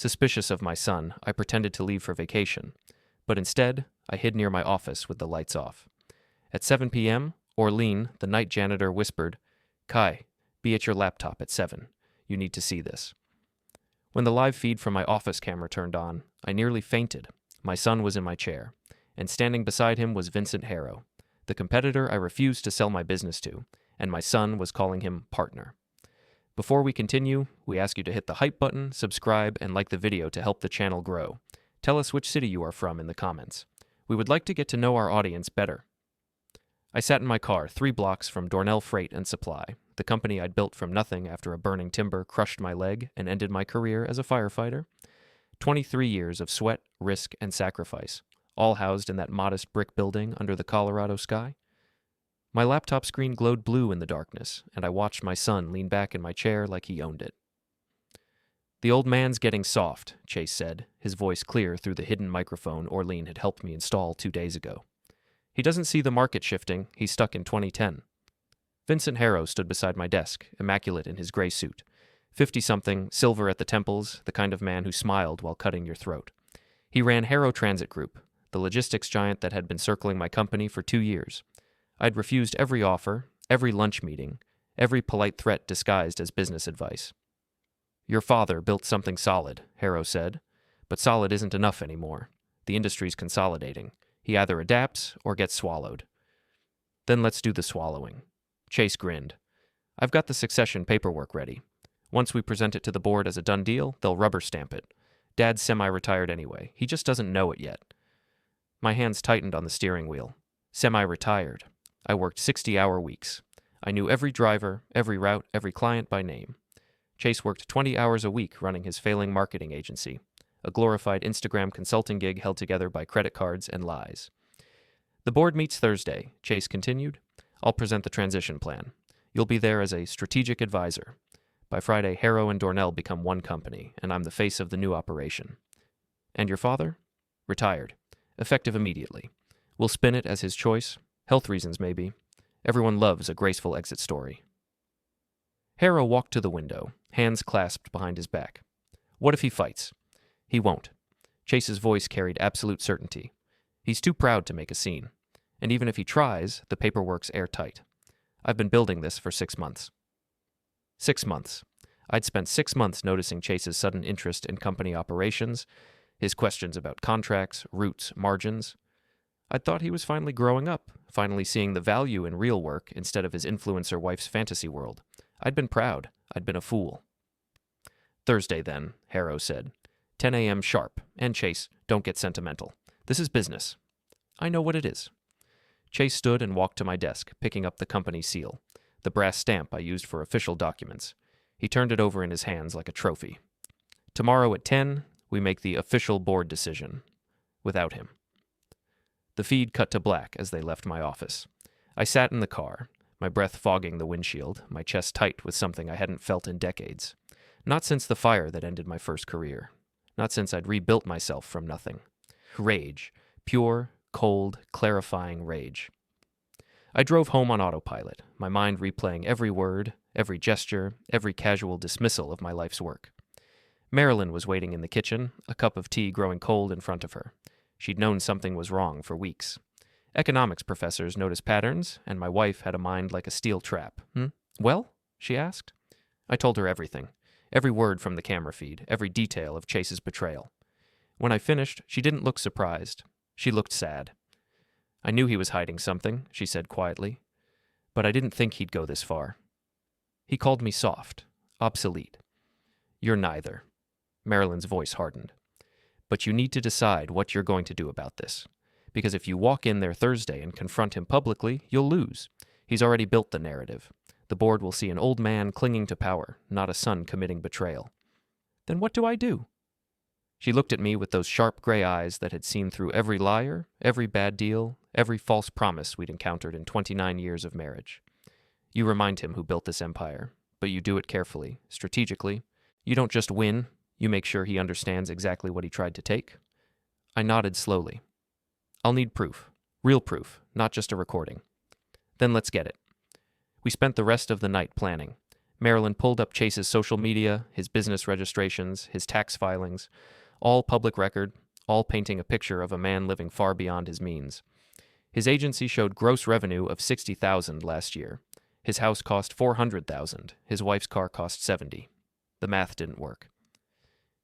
Suspicious of my son, I pretended to leave for vacation, but instead, I hid near my office with the lights off. At 7 p.m., Orlean, the night janitor, whispered, "Kai, be at your laptop at 7. You need to see this." When the live feed from my office camera turned on, I nearly fainted. My son was in my chair, and standing beside him was Vincent Harrow, the competitor I refused to sell my business to, and my son was calling him partner. Before we continue, we ask you to hit the hype button, subscribe, and like the video to help the channel grow. Tell us which city you are from in the comments. We would like to get to know our audience better. I sat in my car 3 blocks from Dornell Freight Supply, the company I'd built from nothing after a burning timber crushed my leg and ended my career as a firefighter. 23 years of sweat, risk, and sacrifice, all housed in that modest brick building under the Colorado sky. My laptop screen glowed blue in the darkness, and I watched my son lean back in my chair like he owned it. "The old man's getting soft," Chase said, his voice clear through the hidden microphone Orlean had helped me install 2 days ago. "He doesn't see the market shifting. He's stuck in 2010. Vincent Harrow stood beside my desk, immaculate in his gray suit. 50-something, silver at the temples, the kind of man who smiled while cutting your throat. He ran Harrow Transit Group, the logistics giant that had been circling my company for 2 years. I'd refused every offer, every lunch meeting, every polite threat disguised as business advice. "Your father built something solid," Harrow said, "but solid isn't enough anymore. The industry's consolidating. He either adapts or gets swallowed." "Then let's do the swallowing." Chase grinned. "I've got the succession paperwork ready. Once we present it to the board as a done deal, they'll rubber stamp it. Dad's semi-retired anyway. He just doesn't know it yet." My hands tightened on the steering wheel. Semi-retired. I worked 60-hour weeks. I knew every driver, every route, every client by name. Chase worked 20 hours a week running his failing marketing agency, a glorified Instagram consulting gig held together by credit cards and lies. "The board meets Thursday," Chase continued. "I'll present the transition plan. You'll be there as a strategic advisor. By Friday, Harrow and Dornell become one company, and I'm the face of the new operation." "And your father?" "Retired. Effective immediately. We'll spin it as his choice. Health reasons, maybe. Everyone loves a graceful exit story." Harrow walked to the window, hands clasped behind his back. "What if he fights?" "He won't." Chase's voice carried absolute certainty. "He's too proud to make a scene. And even if he tries, the paperwork's airtight. I've been building this for 6 months." 6 months. I'd spent 6 months noticing Chase's sudden interest in company operations, his questions about contracts, routes, margins. I'd thought he was finally growing up, finally seeing the value in real work instead of his influencer wife's fantasy world. I'd been proud. I'd been a fool. "Thursday, then," Harrow said. 10 a.m. sharp. And Chase, don't get sentimental. This is business." "I know what it is." Chase stood and walked to my desk, picking up the company seal, the brass stamp I used for official documents. He turned it over in his hands like a trophy. "Tomorrow at 10, we make the official board decision. Without him." The feed cut to black as they left my office. I sat in the car, my breath fogging the windshield, my chest tight with something I hadn't felt in decades. Not since the fire that ended my first career. Not since I'd rebuilt myself from nothing. Rage. Pure, cold, clarifying rage. I drove home on autopilot, my mind replaying every word, every gesture, every casual dismissal of my life's work. Marilyn was waiting in the kitchen, a cup of tea growing cold in front of her. She'd known something was wrong for weeks. Economics professors notice patterns, and my wife had a mind like a steel trap. "Well?" she asked. I told her everything. Every word from the camera feed, every detail of Chase's betrayal. When I finished, she didn't look surprised. She looked sad. "I knew he was hiding something," she said quietly. "But I didn't think he'd go this far." He called me soft, obsolete. "You're neither." Marilyn's voice hardened. "But you need to decide what you're going to do about this. Because if you walk in there Thursday and confront him publicly, you'll lose. He's already built the narrative. The board will see an old man clinging to power, not a son committing betrayal." "Then what do I do?" She looked at me with those sharp gray eyes that had seen through every liar, every bad deal, every false promise we'd encountered in 29 years of marriage. "You remind him who built this empire, but you do it carefully, strategically. You don't just win, you make sure he understands exactly what he tried to take." I nodded slowly. "I'll need proof. Real proof, not just a recording." "Then let's get it." We spent the rest of the night planning. Marilyn pulled up Chase's social media, his business registrations, his tax filings, all public record, all painting a picture of a man living far beyond his means. His agency showed gross revenue of $60,000 last year. His house cost $400,000. His wife's car cost $70,000. The math didn't work.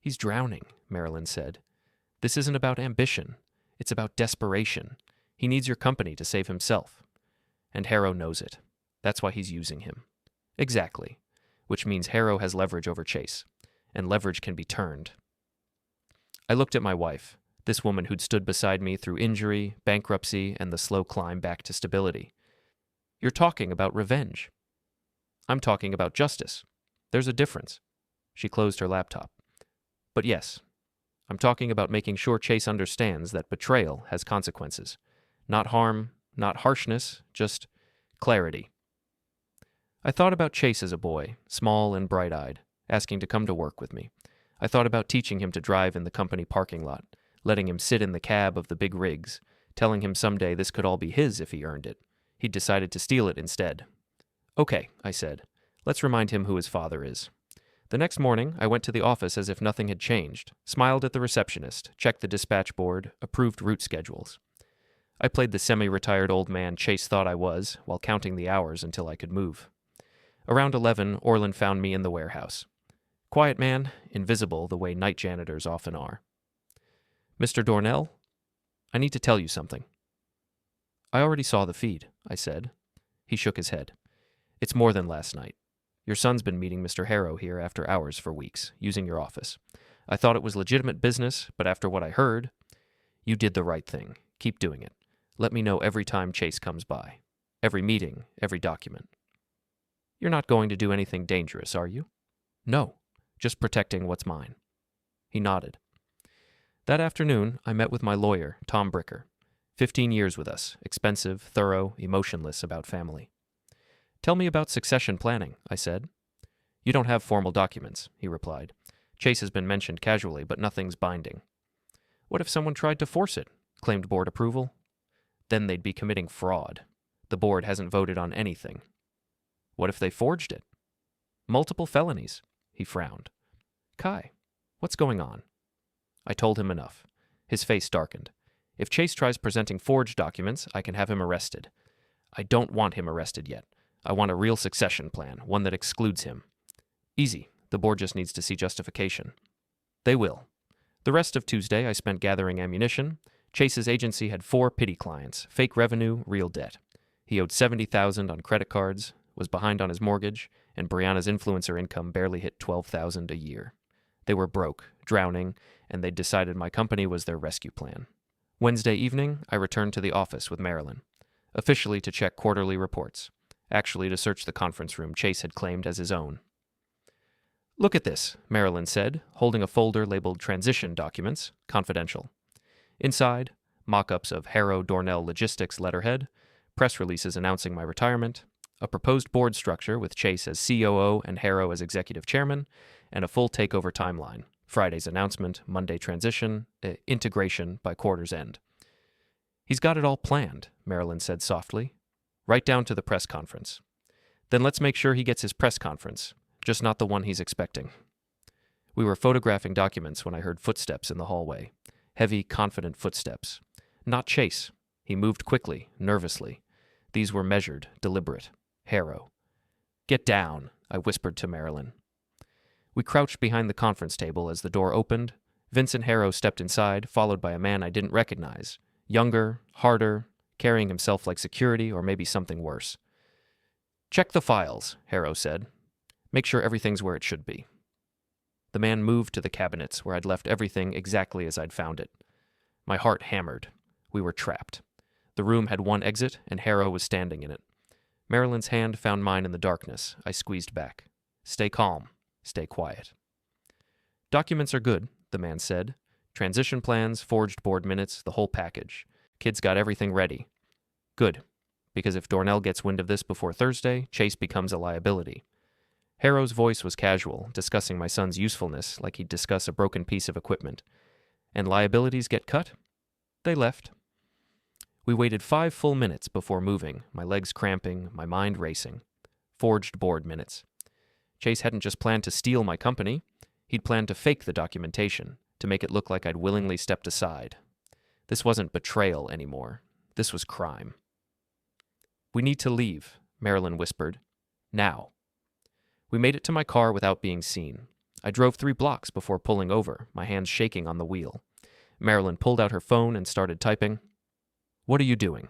He's drowning, Marilyn said. This isn't about ambition. It's about desperation. He needs your company to save himself. And Harrow knows it. That's why he's using him. Exactly. Which means Harrow has leverage over Chase. And leverage can be turned. I looked at my wife, this woman who'd stood beside me through injury, bankruptcy, and the slow climb back to stability. You're talking about revenge. I'm talking about justice. There's a difference. She closed her laptop. But yes, I'm talking about making sure Chase understands that betrayal has consequences. Not harm, not harshness, just clarity. I thought about Chase as a boy, small and bright-eyed, asking to come to work with me. I thought about teaching him to drive in the company parking lot, letting him sit in the cab of the big rigs, telling him someday this could all be his if he earned it. He'd decided to steal it instead. Okay, I said. Let's remind him who his father is. The next morning, I went to the office as if nothing had changed, smiled at the receptionist, checked the dispatch board, approved route schedules. I played the semi-retired old man Chase thought I was, while counting the hours until I could move. Around 11, Orland found me in the warehouse. Quiet man, invisible the way night janitors often are. Mr. Dornell, I need to tell you something. I already saw the feed, I said. He shook his head. It's more than last night. Your son's been meeting Mr. Harrow here after hours for weeks, using your office. I thought it was legitimate business, but after what I heard, you did the right thing. Keep doing it. Let me know every time Chase comes by. Every meeting, every document. You're not going to do anything dangerous, are you? No, just protecting what's mine. He nodded. That afternoon, I met with my lawyer, Tom Bricker. 15 years with us, expensive, thorough, emotionless about family. Tell me about succession planning, I said. You don't have formal documents, he replied. Chase has been mentioned casually, but nothing's binding. What if someone tried to force it, claimed board approval? Then they'd be committing fraud. The board hasn't voted on anything. What if they forged it? Multiple felonies, he frowned. Kai, what's going on? I told him enough. His face darkened. If Chase tries presenting forged documents, I can have him arrested. I don't want him arrested yet. I want a real succession plan, one that excludes him. Easy. The board just needs to see justification. They will. The rest of Tuesday I spent gathering ammunition. Chase's agency had 4 pity clients, fake revenue, real debt. He owed $70,000 on credit cards, was behind on his mortgage, and Brianna's influencer income barely hit $12,000 a year. They were broke, drowning, and they'd decided my company was their rescue plan. Wednesday evening, I returned to the office with Marilyn, officially to check quarterly reports, actually to search the conference room Chase had claimed as his own. Look at this, Marilyn said, holding a folder labeled Transition Documents, Confidential. Inside, mock-ups of Harrow Dornell Logistics letterhead, press releases announcing my retirement, a proposed board structure with Chase as COO and Harrow as executive chairman, and a full takeover timeline. Friday's announcement, Monday transition, integration by quarter's end. He's got it all planned, Marilyn said softly, right down to the press conference. Then let's make sure he gets his press conference, just not the one he's expecting. We were photographing documents when I heard footsteps in the hallway, heavy, confident footsteps. Not Chase. He moved quickly, nervously. These were measured, deliberate. Harrow. Get down, I whispered to Marilyn. We crouched behind the conference table as the door opened. Vincent Harrow stepped inside, followed by a man I didn't recognize. Younger, harder, carrying himself like security or maybe something worse. Check the files, Harrow said. Make sure everything's where it should be. The man moved to the cabinets where I'd left everything exactly as I'd found it. My heart hammered. We were trapped. The room had one exit, and Harrow was standing in it. Marilyn's hand found mine in the darkness. I squeezed back. Stay calm. Stay quiet. Documents are good, the man said. Transition plans, forged board minutes, the whole package. Kid's got everything ready. Good, because if Dornell gets wind of this before Thursday, Chase becomes a liability. Harrow's voice was casual, discussing my son's usefulness like he'd discuss a broken piece of equipment. And liabilities get cut? They left. We waited 5 full minutes before moving, my legs cramping, my mind racing. Forged board minutes. Chase hadn't just planned to steal my company. He'd planned to fake the documentation, to make it look like I'd willingly stepped aside. This wasn't betrayal anymore. This was crime. "We need to leave," Marilyn whispered. "Now." We made it to my car without being seen. I drove 3 blocks before pulling over, my hands shaking on the wheel. Marilyn pulled out her phone and started typing. "What are you doing?"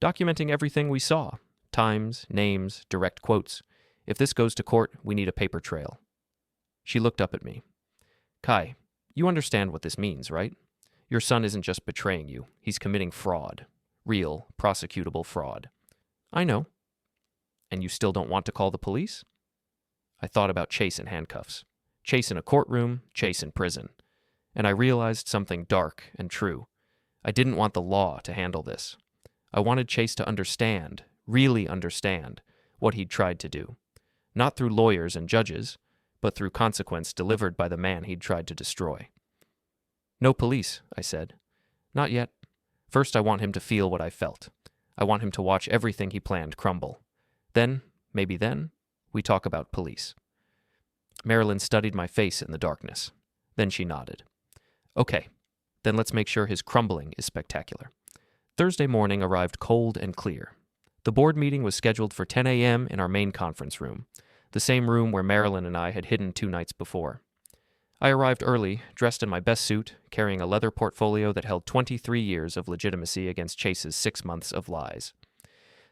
"Documenting everything we saw. Times, names, direct quotes. If this goes to court, we need a paper trail." She looked up at me. "Kai, you understand what this means, right? Your son isn't just betraying you. He's committing fraud. Real, prosecutable fraud." "I know." "And you still don't want to call the police?" I thought about Chase in handcuffs. Chase in a courtroom, Chase in prison. And I realized something dark and true. I didn't want the law to handle this. I wanted Chase to understand, really understand, what he'd tried to do. Not through lawyers and judges, but through consequence delivered by the man he'd tried to destroy. "No police," I said. "Not yet. First, I want him to feel what I felt. I want him to watch everything he planned crumble. Then, maybe then, we talk about police." Marilyn studied my face in the darkness. Then she nodded. "Okay, then let's make sure his crumbling is spectacular." Thursday morning arrived cold and clear. The board meeting was scheduled for 10 a.m. in our main conference room, the same room where Marilyn and I had hidden 2 nights before. I arrived early, dressed in my best suit, carrying a leather portfolio that held 23 years of legitimacy against Chase's 6 months of lies.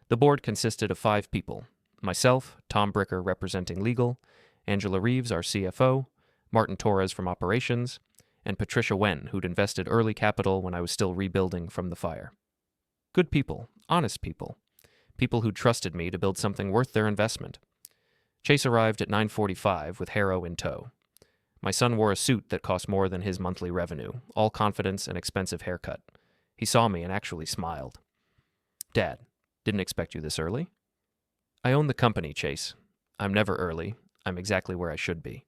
The board consisted of 5 people: myself, Tom Bricker representing legal, Angela Reeves, our CFO, Martin Torres from operations, and Patricia Wen, who'd invested early capital when I was still rebuilding from the fire. Good people, honest people, people who trusted me to build something worth their investment. Chase arrived at 9:45 with Harrow in tow. My son wore a suit that cost more than his monthly revenue, all confidence and expensive haircut. He saw me and actually smiled. "Dad, didn't expect you this early." "I own the company, Chase. I'm never early. I'm exactly where I should be."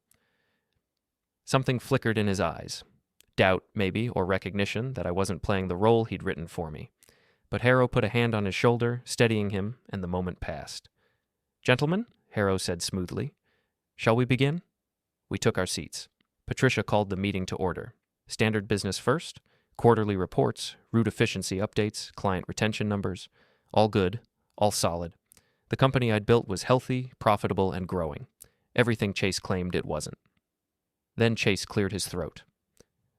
Something flickered in his eyes. Doubt, maybe, or recognition that I wasn't playing the role he'd written for me. But Harrow put a hand on his shoulder, steadying him, and the moment passed. "Gentlemen," Harrow said smoothly, "shall we begin?" We took our seats. Patricia called the meeting to order. Standard business first, quarterly reports, route efficiency updates, client retention numbers. All good, all solid. The company I'd built was healthy, profitable, and growing. Everything Chase claimed it wasn't. Then Chase cleared his throat.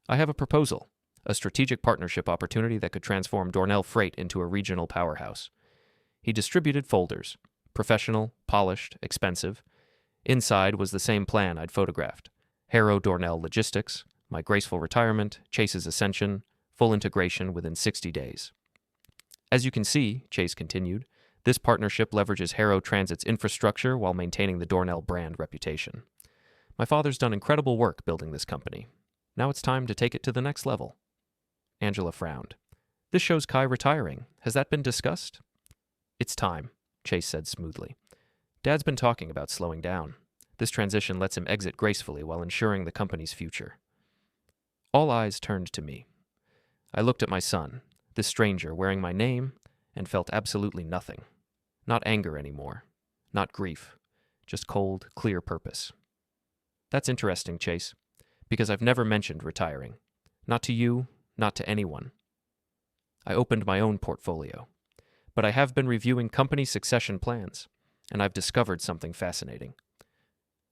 "I have a proposal, a strategic partnership opportunity that could transform Dornell Freight into a regional powerhouse." He distributed folders, professional, polished, expensive. Inside was the same plan I'd photographed. Harrow Dornell Logistics, my graceful retirement, Chase's ascension, full integration within 60 days. "As you can see," Chase continued, "this partnership leverages Harrow Transit's infrastructure while maintaining the Dornell brand reputation. My father's done incredible work building this company. Now it's time to take it to the next level." Angela frowned. "This shows Kai retiring. Has that been discussed?" "It's time," Chase said smoothly. "Dad's been talking about slowing down. This transition lets him exit gracefully while ensuring the company's future." All eyes turned to me. I looked at my son, this stranger wearing my name, and felt absolutely nothing. Not anger anymore. Not grief. Just cold, clear purpose. "That's interesting, Chase, because I've never mentioned retiring. Not to you, not to anyone." I opened my own portfolio. But I have been reviewing company succession plans, and I've discovered something fascinating.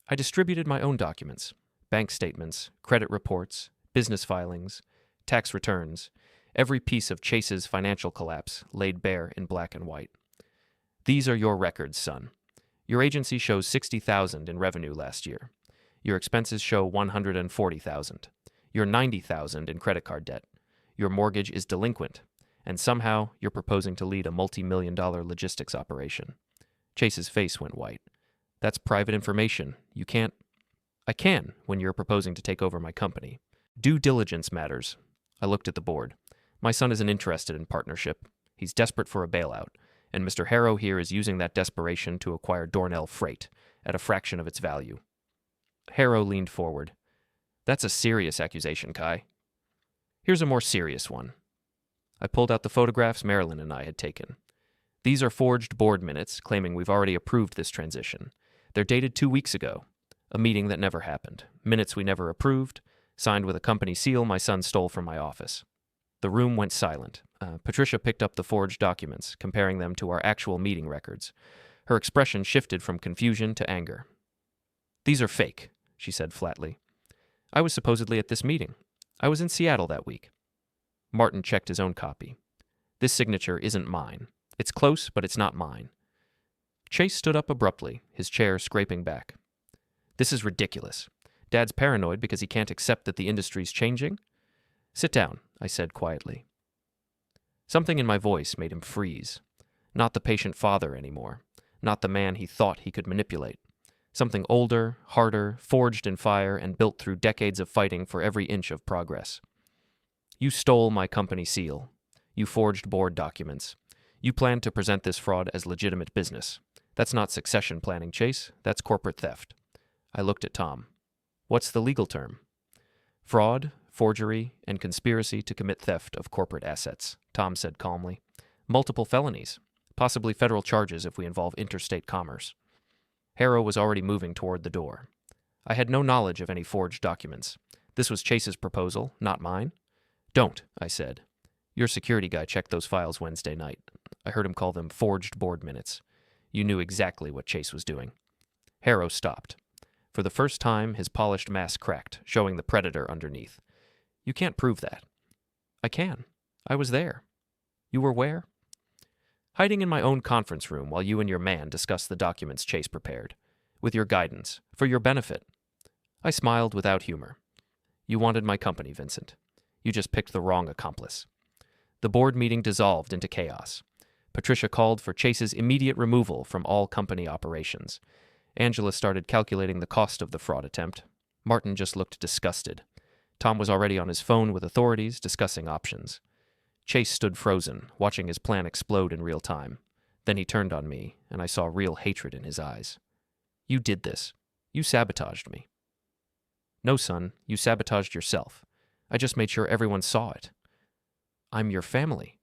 I distributed my own documents: bank statements, credit reports, business filings, tax returns, every piece of Chase's financial collapse laid bare in black and white. "These are your records, son. Your agency shows $60,000 in revenue last year. Your expenses show $140,000. You're $90,000 in credit card debt. Your mortgage is delinquent, and somehow you're proposing to lead a multi-million-dollar logistics operation." Chase's face went white. "That's private information. You can't—" "I can when you're proposing to take over my company. Due diligence matters." I looked at the board. "My son isn't interested in partnership. He's desperate for a bailout, and Mr. Harrow here is using that desperation to acquire Dornell Freight at a fraction of its value." Harrow leaned forward. "That's a serious accusation, Kai." "Here's a more serious one." I pulled out the photographs Marilyn and I had taken. "These are forged board minutes claiming we've already approved this transition. They're dated 2 weeks ago. A meeting that never happened. Minutes we never approved. Signed with a company seal my son stole from my office. The room went silent. Patricia picked up the forged documents, comparing them to our actual meeting records. Her expression shifted from confusion to anger. "These are fake," she said flatly. "I was supposedly at this meeting. I was in Seattle that week." Martin checked his own copy. "This signature isn't mine. It's close, but it's not mine." Chase stood up abruptly, his chair scraping back. "This is ridiculous. Dad's paranoid because he can't accept that the industry's changing?" "Sit down," I said quietly. Something in my voice made him freeze. Not the patient father anymore. Not the man he thought he could manipulate. Something older, harder, forged in fire, and built through decades of fighting for every inch of progress. "You stole my company seal. You forged board documents. You planned to present this fraud as legitimate business. That's not succession planning, Chase. That's corporate theft." I looked at Tom. "What's the legal term?" "Fraud, forgery, and conspiracy to commit theft of corporate assets," Tom said calmly. "Multiple felonies. Possibly federal charges if we involve interstate commerce." Harrow was already moving toward the door. I had no knowledge of any forged documents. This was Chase's proposal, not mine. "Don't," I said. "Your security guy checked those files Wednesday night. I heard him call them forged board minutes. You knew exactly what Chase was doing." Harrow stopped. For the first time, his polished mask cracked, showing the predator underneath. "You can't prove that." "I can. I was there." "You were where?" "Hiding in my own conference room while you and your man discussed the documents Chase prepared. With your guidance. For your benefit." I smiled without humor. "You wanted my company, Vincent. You just picked the wrong accomplice." The board meeting dissolved into chaos. Patricia called for Chase's immediate removal from all company operations. Angela started calculating the cost of the fraud attempt. Martin just looked disgusted. Tom was already on his phone with authorities, discussing options. Chase stood frozen, watching his plan explode in real time. Then he turned on me, and I saw real hatred in his eyes. "You did this. You sabotaged me." "No, son, you sabotaged yourself. I just made sure everyone saw it." "I'm your family."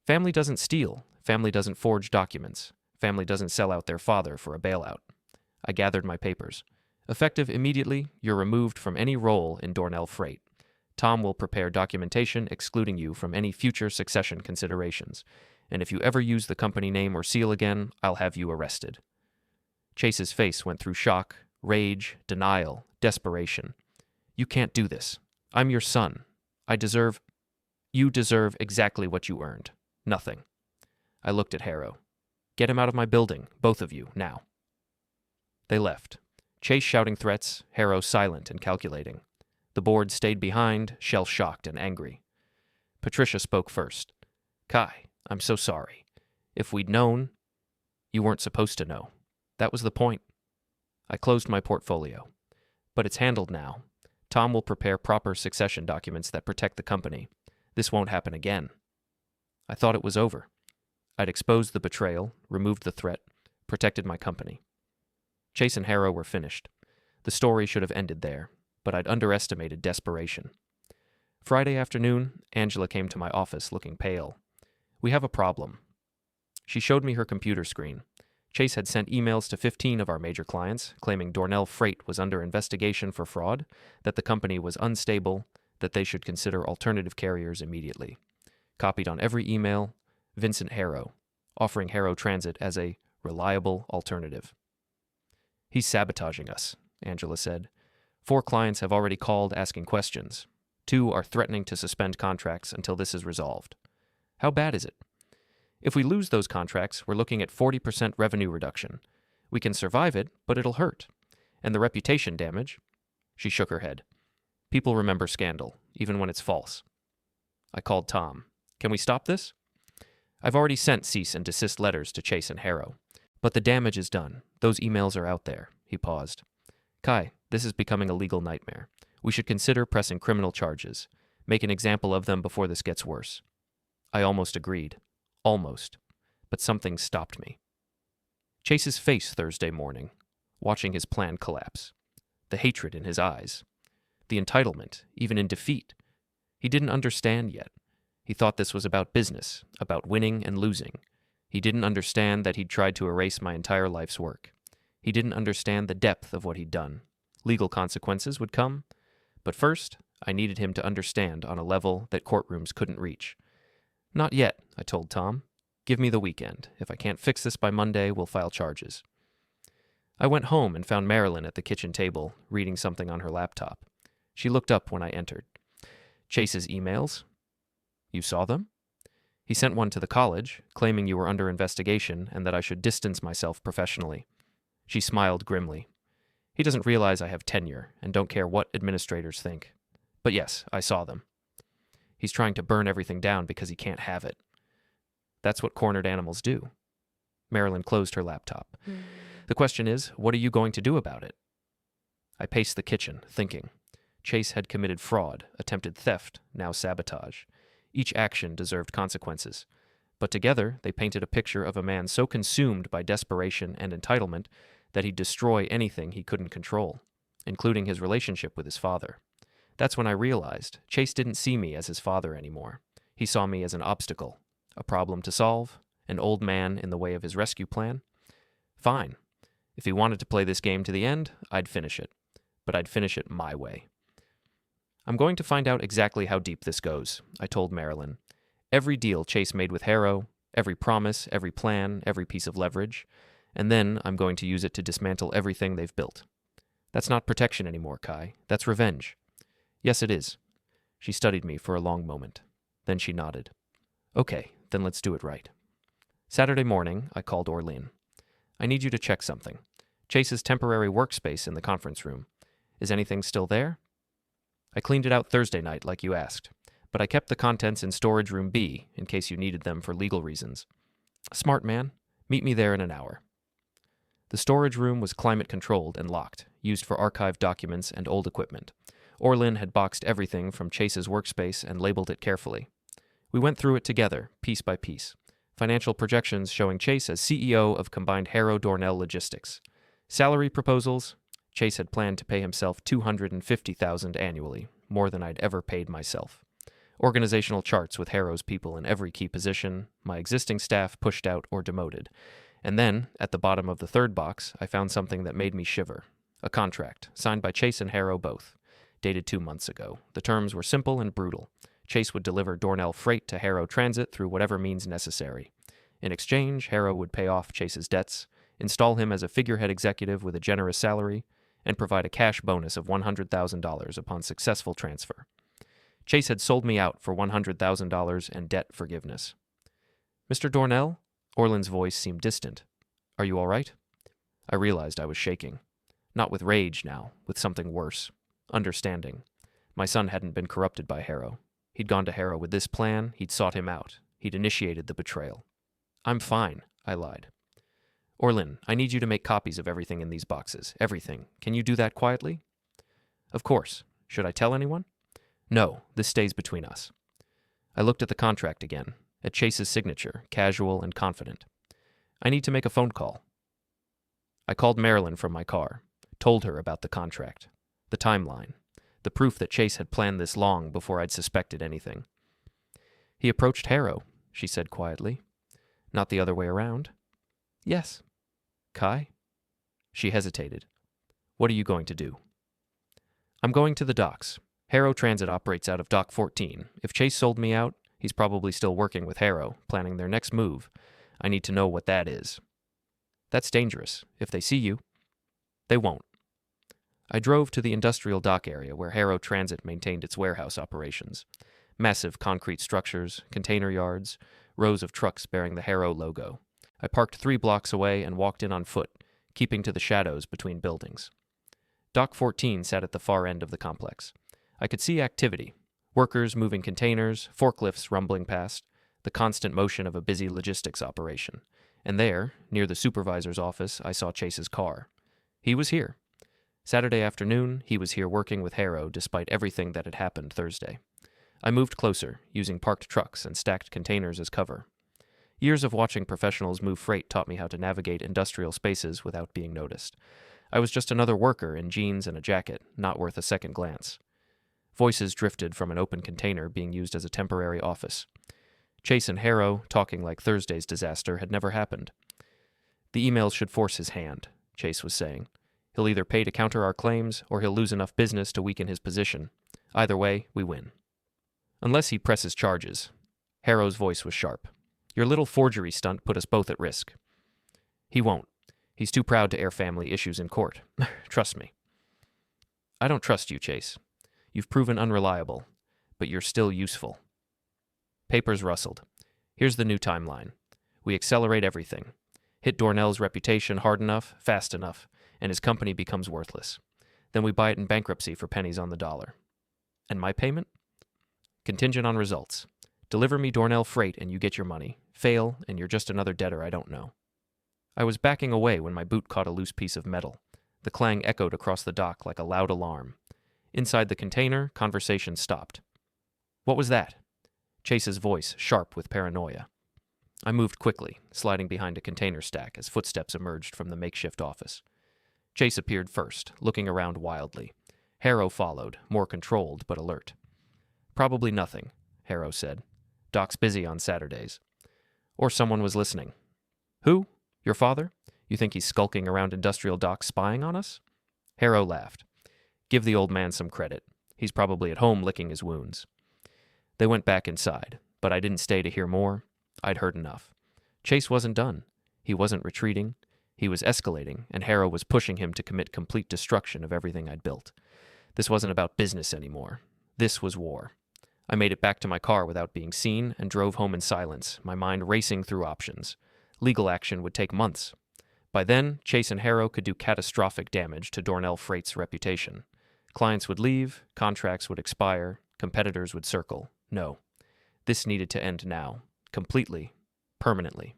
"Family doesn't steal. Family doesn't forge documents. Family doesn't sell out their father for a bailout." I gathered my papers. "Effective immediately, you're removed from any role in Dornell Freight. Tom will prepare documentation excluding you from any future succession considerations, and if you ever use the company name or seal again, I'll have you arrested." Chase's face went through shock, rage, denial, desperation. "You can't do this. I'm your son. You deserve exactly what you earned. Nothing." I looked at Harrow. "Get him out of my building, both of you, now." They left. Chase shouting threats, Harrow silent and calculating. The board stayed behind, shell-shocked and angry. Patricia spoke first. "Kai, I'm so sorry. If we'd known..." "You weren't supposed to know. That was the point." I closed my portfolio. "But it's handled now. Tom will prepare proper succession documents that protect the company. This won't happen again." I thought it was over. I'd exposed the betrayal, removed the threat, protected my company. Chase and Harrow were finished. The story should have ended there, but I'd underestimated desperation. Friday afternoon, Angela came to my office looking pale. "We have a problem." She showed me her computer screen. Chase had sent emails to 15 of our major clients, claiming Dornell Freight was under investigation for fraud, that the company was unstable, that they should consider alternative carriers immediately. Copied on every email, Vincent Harrow, offering Harrow Transit as a reliable alternative. "He's sabotaging us," Angela said. 4 clients have already called asking questions. 2 are threatening to suspend contracts until this is resolved. How bad is it? If we lose those contracts, we're looking at 40% revenue reduction. We can survive it, but it'll hurt. And the reputation damage..." She shook her head. "People remember scandal, even when it's false." I called Tom. "Can we stop this?" "I've already sent cease and desist letters to Chase and Harrow. But the damage is done. Those emails are out there." He paused. "Kai, this is becoming a legal nightmare. We should consider pressing criminal charges. Make an example of them before this gets worse." I almost agreed. Almost. But something stopped me. Chase's face Thursday morning, watching his plan collapse. The hatred in his eyes. The entitlement, even in defeat. He didn't understand yet. He thought this was about business, about winning and losing. He didn't understand that he'd tried to erase my entire life's work. He didn't understand the depth of what he'd done. Legal consequences would come, but first, I needed him to understand on a level that courtrooms couldn't reach. Not yet, I told Tom. Give me the weekend. If I can't fix this by Monday, we'll file charges. I went home and found Marilyn at the kitchen table, reading something on her laptop. She looked up when I entered. Chase's emails? You saw them? He sent one to the college, claiming you were under investigation and that I should distance myself professionally. She smiled grimly. He doesn't realize I have tenure and don't care what administrators think. But yes, I saw them. He's trying to burn everything down because he can't have it. That's what cornered animals do. Marilyn closed her laptop. The question is, what are you going to do about it? I paced the kitchen, thinking. Chase had committed fraud, attempted theft, now sabotage. Each action deserved consequences. But together, they painted a picture of a man so consumed by desperation and entitlement that he'd destroy anything he couldn't control, including his relationship with his father. That's when I realized Chase didn't see me as his father anymore. He saw me as an obstacle, a problem to solve, an old man in the way of his rescue plan. Fine. If he wanted to play this game to the end, I'd finish it. But I'd finish it my way. I'm going to find out exactly how deep this goes, I told Marilyn. Every deal Chase made with Harrow, every promise, every plan, every piece of leverage, and then I'm going to use it to dismantle everything they've built. That's not protection anymore, Kai. That's revenge. Yes, it is. She studied me for a long moment. Then she nodded. Okay, then let's do it right. Saturday morning, I called Orlin. I need you to check something. Chase's temporary workspace in the conference room. Is anything still there? I cleaned it out Thursday night like you asked, but I kept the contents in storage room B in case you needed them for legal reasons. Smart man. Meet me there in an hour. The storage room was climate-controlled and locked, used for archived documents and old equipment. Orlin had boxed everything from Chase's workspace and labeled it carefully. We went through it together, piece by piece. Financial projections showing Chase as CEO of combined Harrow-Dornell Logistics. Salary proposals, Chase had planned to pay himself $250,000 annually, more than I'd ever paid myself. Organizational charts with Harrow's people in every key position, my existing staff pushed out or demoted. And then, at the bottom of the third box, I found something that made me shiver. A contract, signed by Chase and Harrow both. Dated 2 months ago. The terms were simple and brutal. Chase would deliver Dornell Freight to Harrow Transit through whatever means necessary. In exchange, Harrow would pay off Chase's debts, install him as a figurehead executive with a generous salary, and provide a cash bonus of $100,000 upon successful transfer. Chase had sold me out for $100,000 and debt forgiveness. Mr. Dornell? Orlin's voice seemed distant. Are you all right? I realized I was shaking. Not with rage now, with something worse. Understanding. My son hadn't been corrupted by Harrow. He'd gone to Harrow with this plan, he'd sought him out. He'd initiated the betrayal. I'm fine, I lied. Orlin, I need you to make copies of everything in these boxes. Everything. Can you do that quietly? Of course. Should I tell anyone? No, this stays between us. I looked at the contract again, at Chase's signature, casual and confident. I need to make a phone call. I called Marilyn from my car, told her about the contract, the timeline, the proof that Chase had planned this long before I'd suspected anything. He approached Harrow, she said quietly. Not the other way around. Yes. Kai? She hesitated. What are you going to do? I'm going to the docks. Harrow Transit operates out of Dock 14. If Chase sold me out, he's probably still working with Harrow, planning their next move. I need to know what that is. That's dangerous. If they see you, they won't. I drove to the industrial dock area where Harrow Transit maintained its warehouse operations. Massive concrete structures, container yards, rows of trucks bearing the Harrow logo. I parked 3 blocks away and walked in on foot, keeping to the shadows between buildings. Dock 14 sat at the far end of the complex. I could see activity. Workers moving containers, forklifts rumbling past, the constant motion of a busy logistics operation. And there, near the supervisor's office, I saw Chase's car. He was here. Saturday afternoon, he was here working with Harrow despite everything that had happened Thursday. I moved closer, using parked trucks and stacked containers as cover. Years of watching professionals move freight taught me how to navigate industrial spaces without being noticed. I was just another worker in jeans and a jacket, not worth a second glance. Voices drifted from an open container being used as a temporary office. Chase and Harrow, talking like Thursday's disaster, had never happened. The emails should force his hand. Chase was saying. He'll either pay to counter our claims, or he'll lose enough business to weaken his position. Either way, we win. Unless he presses charges. Harrow's voice was sharp. Your little forgery stunt put us both at risk. He won't. He's too proud to air family issues in court. Trust me. I don't trust you, Chase. You've proven unreliable, but you're still useful. Papers rustled. Here's the new timeline. We accelerate everything. Hit Dornell's reputation hard enough, fast enough, and his company becomes worthless. Then we buy it in bankruptcy for pennies on the dollar. And my payment? Contingent on results. Deliver me Dornell Freight and you get your money. Fail, and you're just another debtor I don't know. I was backing away when my boot caught a loose piece of metal. The clang echoed across the dock like a loud alarm. Inside the container, conversation stopped. What was that? Chase's voice, sharp with paranoia. I moved quickly, sliding behind a container stack as footsteps emerged from the makeshift office. Chase appeared first, looking around wildly. Harrow followed, more controlled but alert. Probably nothing, Harrow said. Doc's busy on Saturdays. Or someone was listening. Who? Your father? You think he's skulking around industrial docks spying on us? Harrow laughed. Give the old man some credit. He's probably at home licking his wounds. They went back inside, but I didn't stay to hear more. I'd heard enough. Chase wasn't done. He wasn't retreating. He was escalating, and Harrow was pushing him to commit complete destruction of everything I'd built. This wasn't about business anymore. This was war. I made it back to my car without being seen and drove home in silence, my mind racing through options. Legal action would take months. By then, Chase and Harrow could do catastrophic damage to Dornell Freight's reputation. Clients would leave, contracts would expire, competitors would circle. No. This needed to end now. Completely. Permanently.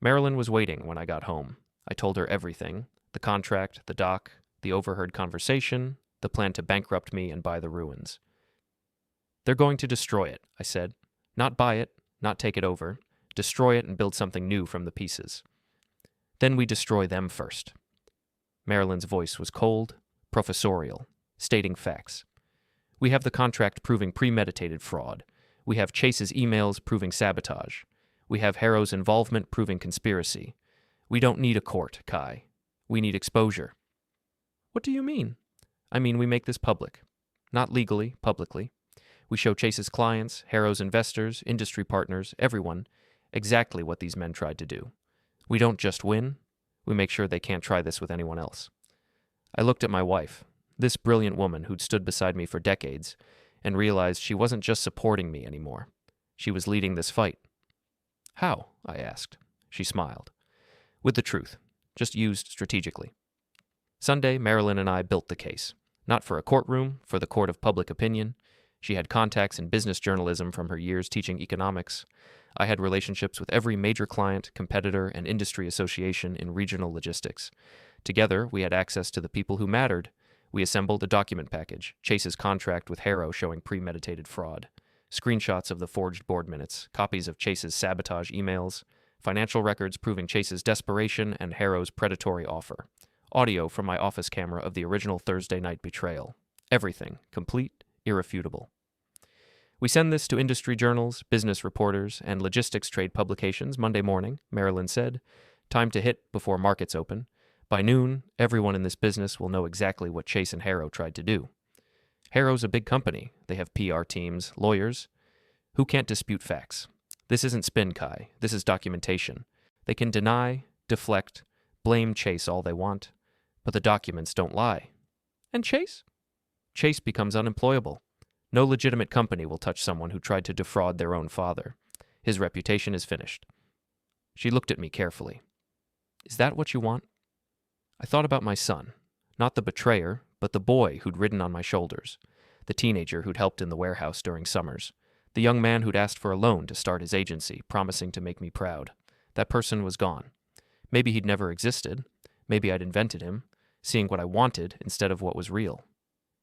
Marilyn was waiting when I got home. I told her everything. The contract, the dock, the overheard conversation, the plan to bankrupt me and buy the ruins. They're going to destroy it, I said. Not buy it, not take it over. Destroy it and build something new from the pieces. Then we destroy them first. Marilyn's voice was cold, professorial, stating facts. We have the contract proving premeditated fraud. We have Chase's emails proving sabotage. We have Harrow's involvement proving conspiracy. We don't need a court, Kai. We need exposure. What do you mean? I mean we make this public. Not legally, publicly. We show Chase's clients, Harrow's investors, industry partners, everyone, exactly what these men tried to do. We don't just win, we make sure they can't try this with anyone else. I looked at my wife, this brilliant woman who'd stood beside me for decades, and realized she wasn't just supporting me anymore. She was leading this fight. How? I asked. She smiled. With the truth, just used strategically. Sunday, Marilyn and I built the case. Not for a courtroom, for the court of public opinion. She had contacts in business journalism from her years teaching economics. I had relationships with every major client, competitor, and industry association in regional logistics. Together, we had access to the people who mattered. We assembled a document package, Chase's contract with Harrow showing premeditated fraud, screenshots of the forged board minutes, copies of Chase's sabotage emails, financial records proving Chase's desperation and Harrow's predatory offer, audio from my office camera of the original Thursday night betrayal. Everything, complete, irrefutable. We send this to industry journals, business reporters, and logistics trade publications Monday morning, Marilyn said. Time to hit before markets open. By noon, everyone in this business will know exactly what Chase and Harrow tried to do. Harrow's a big company. They have PR teams, lawyers. Who can't dispute facts? This isn't spin, Kai. This is documentation. They can deny, deflect, blame Chase all they want, but the documents don't lie. And Chase? Chase becomes unemployable. No legitimate company will touch someone who tried to defraud their own father. His reputation is finished. She looked at me carefully. Is that what you want? I thought about my son, not the betrayer, but the boy who'd ridden on my shoulders, the teenager who'd helped in the warehouse during summers, the young man who'd asked for a loan to start his agency, promising to make me proud. That person was gone. Maybe he'd never existed. Maybe I'd invented him, seeing what I wanted instead of what was real.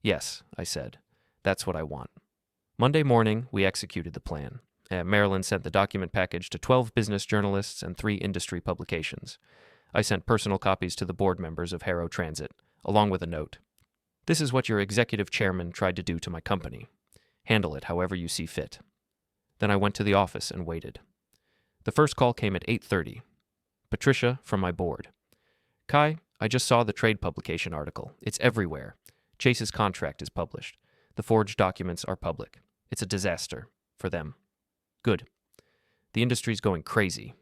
Yes, I said. That's what I want. Monday morning, we executed the plan. Marilyn sent the document package to 12 business journalists and 3 industry publications. I sent personal copies to the board members of Harrow Transit, along with a note. This is what your executive chairman tried to do to my company. Handle it however you see fit. Then I went to the office and waited. The first call came at 8:30. Patricia from my board. Kai, I just saw the trade publication article. It's everywhere. Chase's contract is published. The forged documents are public. It's a disaster. For them. Good. The industry's going crazy.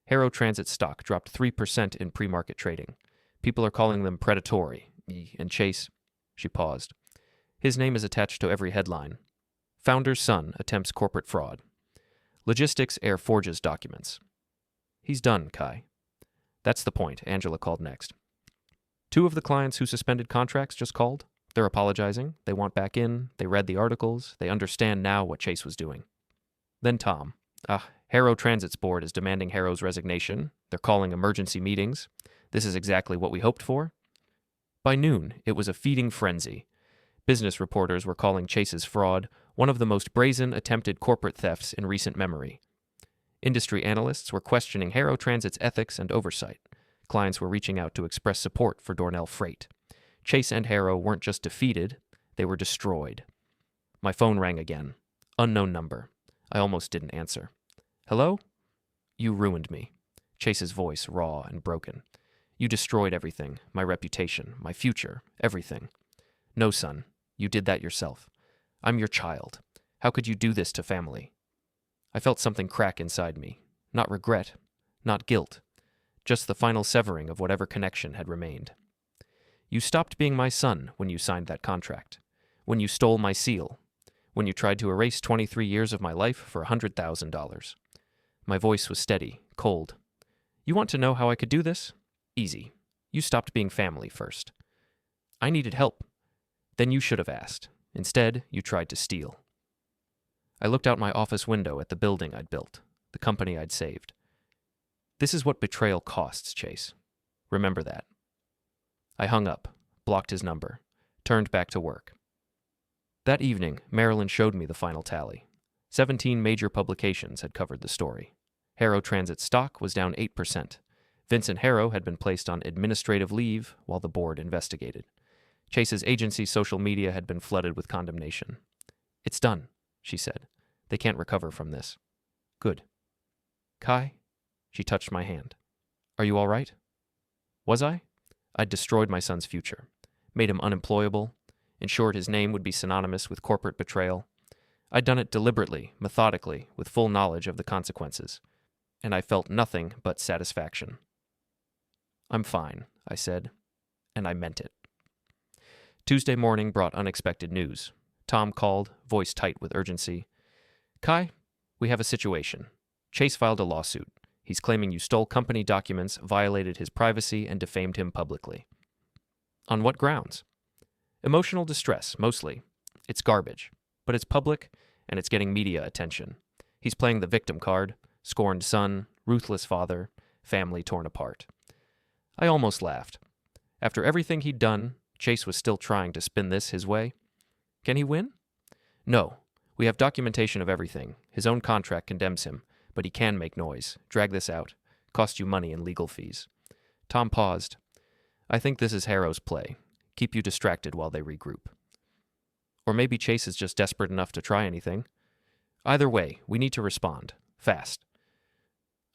Harrow Transit stock dropped 3% in pre-market trading. People are calling them predatory. And Chase... She paused. His name is attached to every headline. Founder's son attempts corporate fraud. Logistics Air forges documents. He's done, Kai. That's the point, Angela called next. 2 of the clients who suspended contracts just called. They're apologizing. They want back in. They read the articles. They understand now what Chase was doing. Then Tom. Harrow Transit's board is demanding Harrow's resignation. They're calling emergency meetings. This is exactly what we hoped for. By noon, it was a feeding frenzy. Business reporters were calling Chase's fraud one of the most brazen attempted corporate thefts in recent memory. Industry analysts were questioning Harrow Transit's ethics and oversight. Clients were reaching out to express support for Dornell Freight. Chase and Harrow weren't just defeated, they were destroyed. My phone rang again. Unknown number. I almost didn't answer. Hello? You ruined me. Chase's voice raw and broken. You destroyed everything, my reputation, my future, everything. No, son, you did that yourself. I'm your child. How could you do this to family? I felt something crack inside me. Not regret, not guilt, just the final severing of whatever connection had remained. You stopped being my son when you signed that contract, when you stole my seal, when you tried to erase 23 years of my life for $100,000. My voice was steady, cold. You want to know how I could do this? Easy. You stopped being family first. I needed help. Then you should have asked. Instead, you tried to steal. I looked out my office window at the building I'd built, the company I'd saved. This is what betrayal costs, Chase. Remember that. I hung up, blocked his number, turned back to work. That evening, Marilyn showed me the final tally. 17 major publications had covered the story. Harrow Transit stock was down 8%. Vincent Harrow had been placed on administrative leave while the board investigated. Chase's agency's social media had been flooded with condemnation. It's done, she said. They can't recover from this. Good. Kai? She touched my hand. Are you all right? Was I? I'd destroyed my son's future, made him unemployable, ensured his name would be synonymous with corporate betrayal. I'd done it deliberately, methodically, with full knowledge of the consequences, and I felt nothing but satisfaction. I'm fine, I said, and I meant it. Tuesday morning brought unexpected news. Tom called, voice tight with urgency. Kai, we have a situation. Chase filed a lawsuit. He's claiming you stole company documents, violated his privacy, and defamed him publicly. On what grounds? Emotional distress, mostly. It's garbage, but it's public, and it's getting media attention. He's playing the victim card, scorned son, ruthless father, family torn apart. I almost laughed. After everything he'd done, Chase was still trying to spin this his way. Can he win? No. We have documentation of everything. His own contract condemns him, but he can make noise, drag this out, cost you money in legal fees. Tom paused. I think this is Harrow's play. Keep you distracted while they regroup. Or maybe Chase is just desperate enough to try anything. Either way, we need to respond. Fast.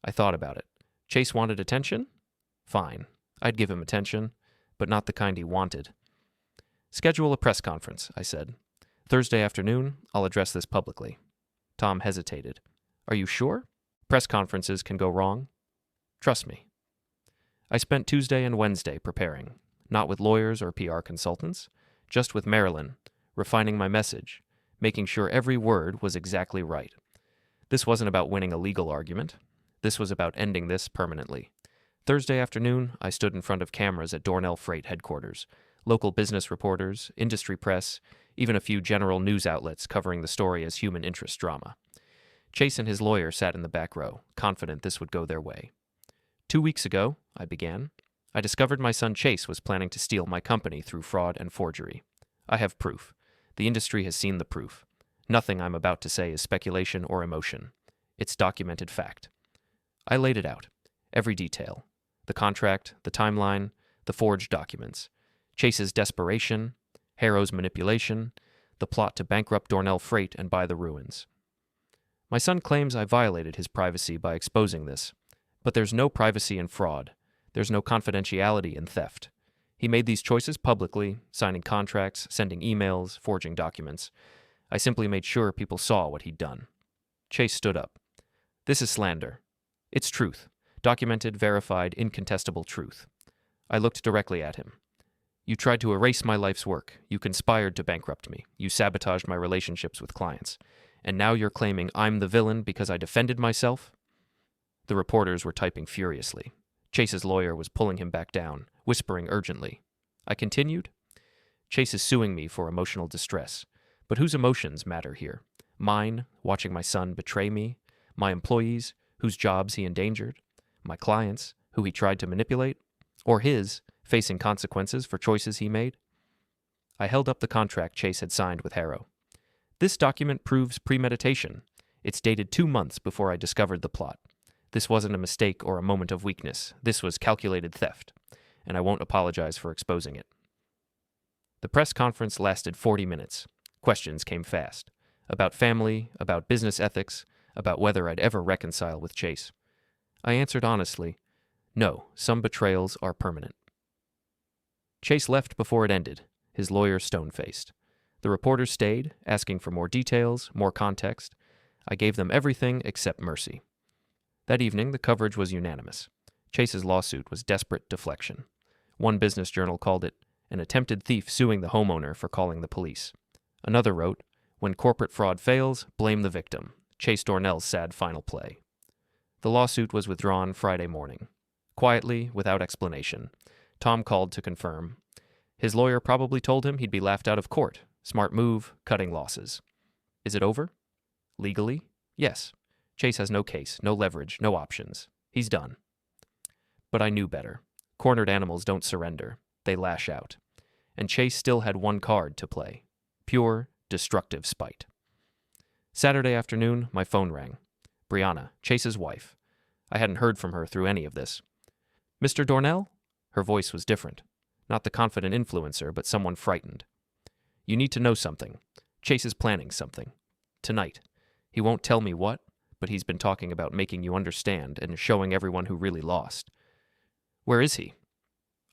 I thought about it. Chase wanted attention? Fine. I'd give him attention, but not the kind he wanted. Schedule a press conference, I said. Thursday afternoon, I'll address this publicly. Tom hesitated. Are you sure? Press conferences can go wrong. Trust me. I spent Tuesday and Wednesday preparing, not with lawyers or PR consultants, just with Marilyn, refining my message, making sure every word was exactly right. This wasn't about winning a legal argument. This was about ending this permanently. Thursday afternoon, I stood in front of cameras at Dornell Freight headquarters, local business reporters, industry press, even a few general news outlets covering the story as human interest drama. Chase and his lawyer sat in the back row, confident this would go their way. 2 weeks ago, I began, I discovered my son Chase was planning to steal my company through fraud and forgery. I have proof. The industry has seen the proof. Nothing I'm about to say is speculation or emotion. It's documented fact. I laid it out. Every detail. The contract, the timeline, the forged documents. Chase's desperation, Harrow's manipulation, the plot to bankrupt Dornell Freight and buy the ruins. My son claims I violated his privacy by exposing this, but there's no privacy in fraud. There's no confidentiality in theft. He made these choices publicly, signing contracts, sending emails, forging documents. I simply made sure people saw what he'd done. Chase stood up. This is slander. It's truth. Documented, verified, incontestable truth. I looked directly at him. You tried to erase my life's work. You conspired to bankrupt me. You sabotaged my relationships with clients. And now you're claiming I'm the villain because I defended myself? The reporters were typing furiously. Chase's lawyer was pulling him back down, whispering urgently. I continued. Chase is suing me for emotional distress. But whose emotions matter here? Mine, watching my son betray me? My employees, whose jobs he endangered? My clients, who he tried to manipulate? Or his, facing consequences for choices he made? I held up the contract Chase had signed with Harrow. This document proves premeditation. It's dated 2 months before I discovered the plot. This wasn't a mistake or a moment of weakness. This was calculated theft, and I won't apologize for exposing it. The press conference lasted 40 minutes. Questions came fast. About family, about business ethics, about whether I'd ever reconcile with Chase. I answered honestly, no, some betrayals are permanent. Chase left before it ended, his lawyer stone-faced. The reporters stayed, asking for more details, more context. I gave them everything except mercy. That evening, the coverage was unanimous. Chase's lawsuit was desperate deflection. One business journal called it an attempted thief suing the homeowner for calling the police. Another wrote, when corporate fraud fails, blame the victim. Chase Dornell's sad final play. The lawsuit was withdrawn Friday morning. Quietly, without explanation, Tom called to confirm. His lawyer probably told him he'd be laughed out of court. Smart move, cutting losses. Is it over? Legally? Yes. Chase has no case, no leverage, no options. He's done. But I knew better. Cornered animals don't surrender. They lash out. And Chase still had one card to play. Pure, destructive spite. Saturday afternoon, my phone rang. Brianna, Chase's wife. I hadn't heard from her through any of this. Mr. Dornell? Her voice was different. Not the confident influencer, but someone frightened. You need to know something. Chase is planning something. Tonight. He won't tell me what, but he's been talking about making you understand and showing everyone who really lost. Where is he?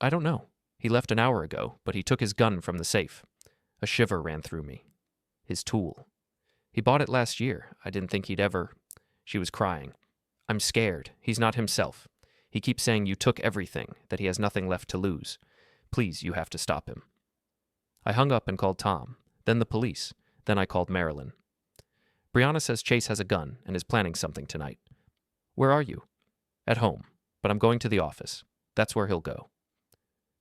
I don't know. He left an hour ago, but he took his gun from the safe. A shiver ran through me. His tool. He bought it last year. I didn't think he'd ever... She was crying. I'm scared. He's not himself. He keeps saying you took everything, that he has nothing left to lose. Please, you have to stop him. I hung up and called Tom, then the police, then I called Marilyn. Brianna says Chase has a gun and is planning something tonight. Where are you? At home, but I'm going to the office. That's where he'll go.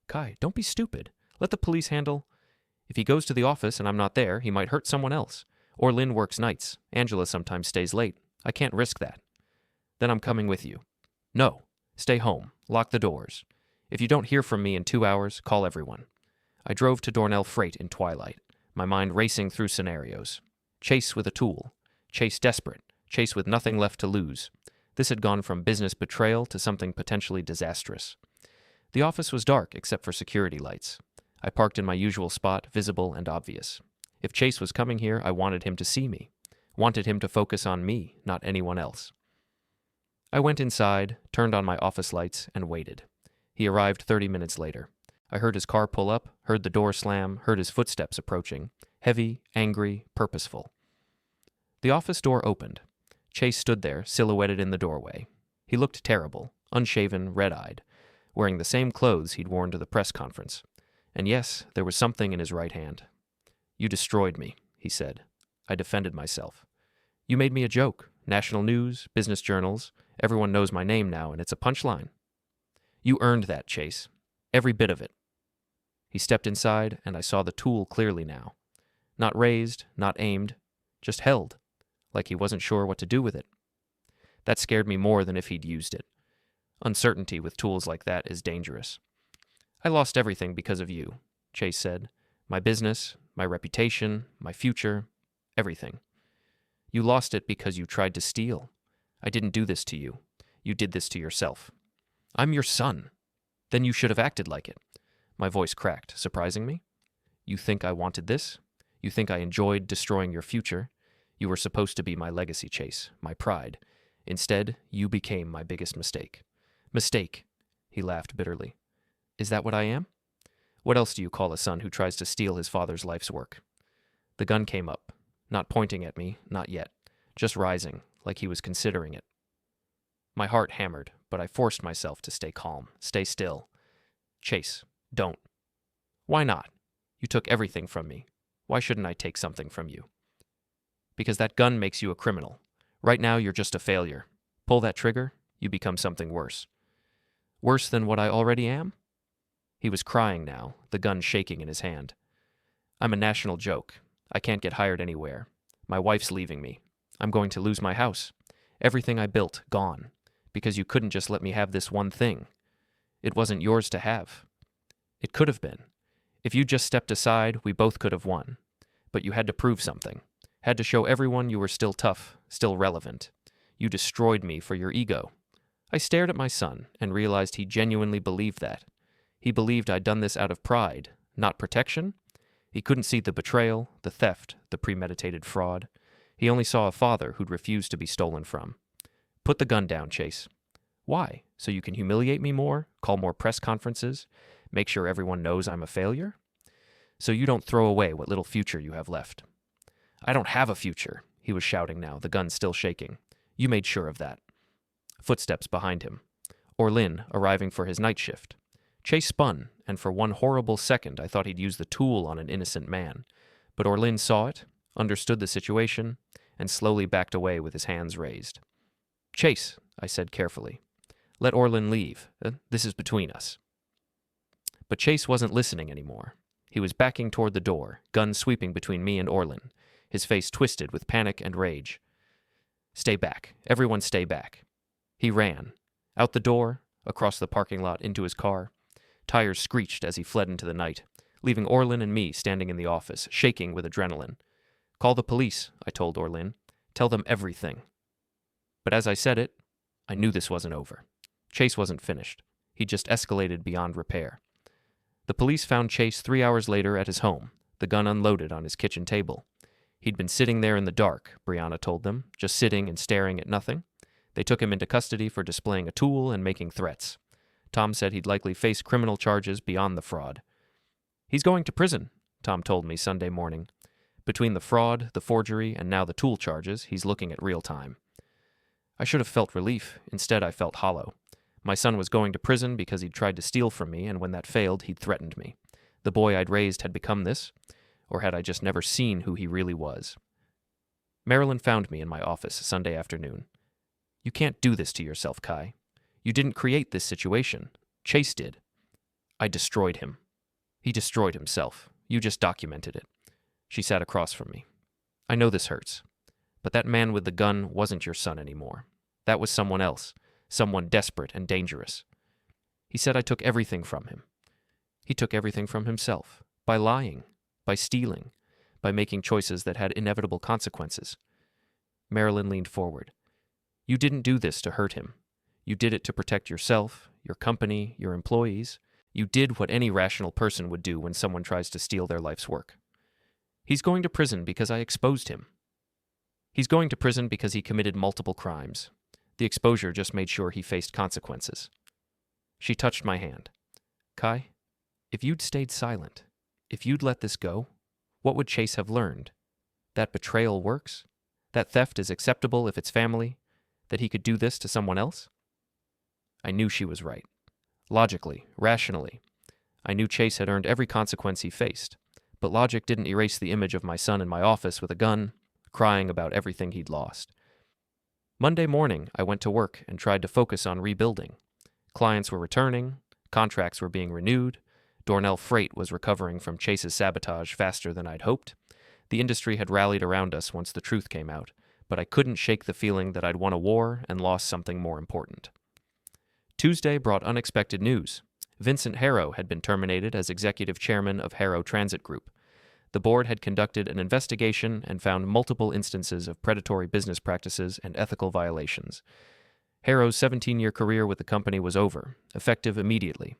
Kai, don't be stupid. Let the police handle... If he goes to the office and I'm not there, he might hurt someone else. Or Lynn works nights. Angela sometimes stays late. I can't risk that. Then I'm coming with you. No. Stay home. Lock the doors. If you don't hear from me in 2 hours, call everyone. I drove to Dornell Freight in twilight, my mind racing through scenarios. Chase with a tool. Chase desperate. Chase with nothing left to lose. This had gone from business betrayal to something potentially disastrous. The office was dark except for security lights. I parked in my usual spot, visible and obvious. If Chase was coming here, I wanted him to see me. Wanted him to focus on me, not anyone else. I went inside, turned on my office lights, and waited. He arrived 30 minutes later. I heard his car pull up, heard the door slam, heard his footsteps approaching. Heavy, angry, purposeful. The office door opened. Chase stood there, silhouetted in the doorway. He looked terrible, unshaven, red-eyed, wearing the same clothes he'd worn to the press conference. And yes, there was something in his right hand. You destroyed me, he said. I defended myself. You made me a joke. National news, business journals. Everyone knows my name now, and it's a punchline. You earned that, Chase. Every bit of it. He stepped inside, and I saw the tool clearly now. Not raised, not aimed, just held, like he wasn't sure what to do with it. That scared me more than if he'd used it. Uncertainty with tools like that is dangerous. I lost everything because of you, Chase said. My business, my reputation, my future, everything. You lost it because you tried to steal. I didn't do this to you. You did this to yourself. I'm your son. Then you should have acted like it. My voice cracked, surprising me. You think I wanted this? You think I enjoyed destroying your future? You were supposed to be my legacy, Chase, my pride. Instead, you became my biggest mistake. Mistake, he laughed bitterly. Is that what I am? What else do you call a son who tries to steal his father's life's work? The gun came up, not pointing at me, not yet, just rising, like he was considering it. My heart hammered, but I forced myself to stay calm, stay still. Chase, don't. Why not? You took everything from me. Why shouldn't I take something from you? Because that gun makes you a criminal. Right now, you're just a failure. Pull that trigger, you become something worse. Worse than what I already am? He was crying now, the gun shaking in his hand. I'm a national joke. I can't get hired anywhere. My wife's leaving me. I'm going to lose my house. Everything I built, gone. Because you couldn't just let me have this one thing. It wasn't yours to have. It could have been. If you just stepped aside, we both could have won. But you had to prove something. Had to show everyone you were still tough, still relevant. You destroyed me for your ego. I stared at my son and realized he genuinely believed that. He believed I'd done this out of pride, not protection. He couldn't see the betrayal, the theft, the premeditated fraud. He only saw a father who'd refused to be stolen from. Put the gun down, Chase. Why? So you can humiliate me more, call more press conferences, make sure everyone knows I'm a failure? So you don't throw away what little future you have left. I don't have a future, he was shouting now, the gun still shaking. You made sure of that. Footsteps behind him. Orlin arriving for his night shift. Chase spun, and for one horrible second I thought he'd use the tool on an innocent man. But Orlin saw it, understood the situation, and slowly backed away with his hands raised. Chase, I said carefully. Let Orlin leave. This is between us. But Chase wasn't listening anymore. He was backing toward the door, gun sweeping between me and Orlin, his face twisted with panic and rage. Stay back. Everyone stay back. He ran. Out the door, across the parking lot, into his car. Tires screeched as he fled into the night, leaving Orlin and me standing in the office, shaking with adrenaline. Call the police, I told Orlin. Tell them everything. But as I said it, I knew this wasn't over. Chase wasn't finished. He'd just escalated beyond repair. The police found Chase 3 hours later at his home, the gun unloaded on his kitchen table. He'd been sitting there in the dark, Brianna told them, just sitting and staring at nothing. They took him into custody for displaying a tool and making threats. Tom said he'd likely face criminal charges beyond the fraud. He's going to prison, Tom told me Sunday morning. Between the fraud, the forgery, and now the tool charges, he's looking at real time. I should have felt relief. Instead, I felt hollow. My son was going to prison because he'd tried to steal from me, and when that failed, he'd threatened me. The boy I'd raised had become this, or had I just never seen who he really was? Marilyn found me in my office Sunday afternoon. You can't do this to yourself, Kai. You didn't create this situation. Chase did. I destroyed him. He destroyed himself. You just documented it. She sat across from me. I know this hurts, but that man with the gun wasn't your son anymore. That was someone else, someone desperate and dangerous. He said I took everything from him. He took everything from himself, by lying, by stealing, by making choices that had inevitable consequences. Marilyn leaned forward. You didn't do this to hurt him. You did it to protect yourself, your company, your employees. You did what any rational person would do when someone tries to steal their life's work. He's going to prison because I exposed him. He's going to prison because he committed multiple crimes. The exposure just made sure he faced consequences. She touched my hand. Kai, if you'd stayed silent, if you'd let this go, what would Chase have learned? That betrayal works? That theft is acceptable if it's family? That he could do this to someone else? I knew she was right. Logically, rationally. I knew Chase had earned every consequence he faced, but logic didn't erase the image of my son in my office with a gun, crying about everything he'd lost. Monday morning, I went to work and tried to focus on rebuilding. Clients were returning, contracts were being renewed, Dornell Freight was recovering from Chase's sabotage faster than I'd hoped. The industry had rallied around us once the truth came out, but I couldn't shake the feeling that I'd won a war and lost something more important. Tuesday brought unexpected news. Vincent Harrow had been terminated as executive chairman of Harrow Transit Group. The board had conducted an investigation and found multiple instances of predatory business practices and ethical violations. Harrow's 17-year career with the company was over, effective immediately.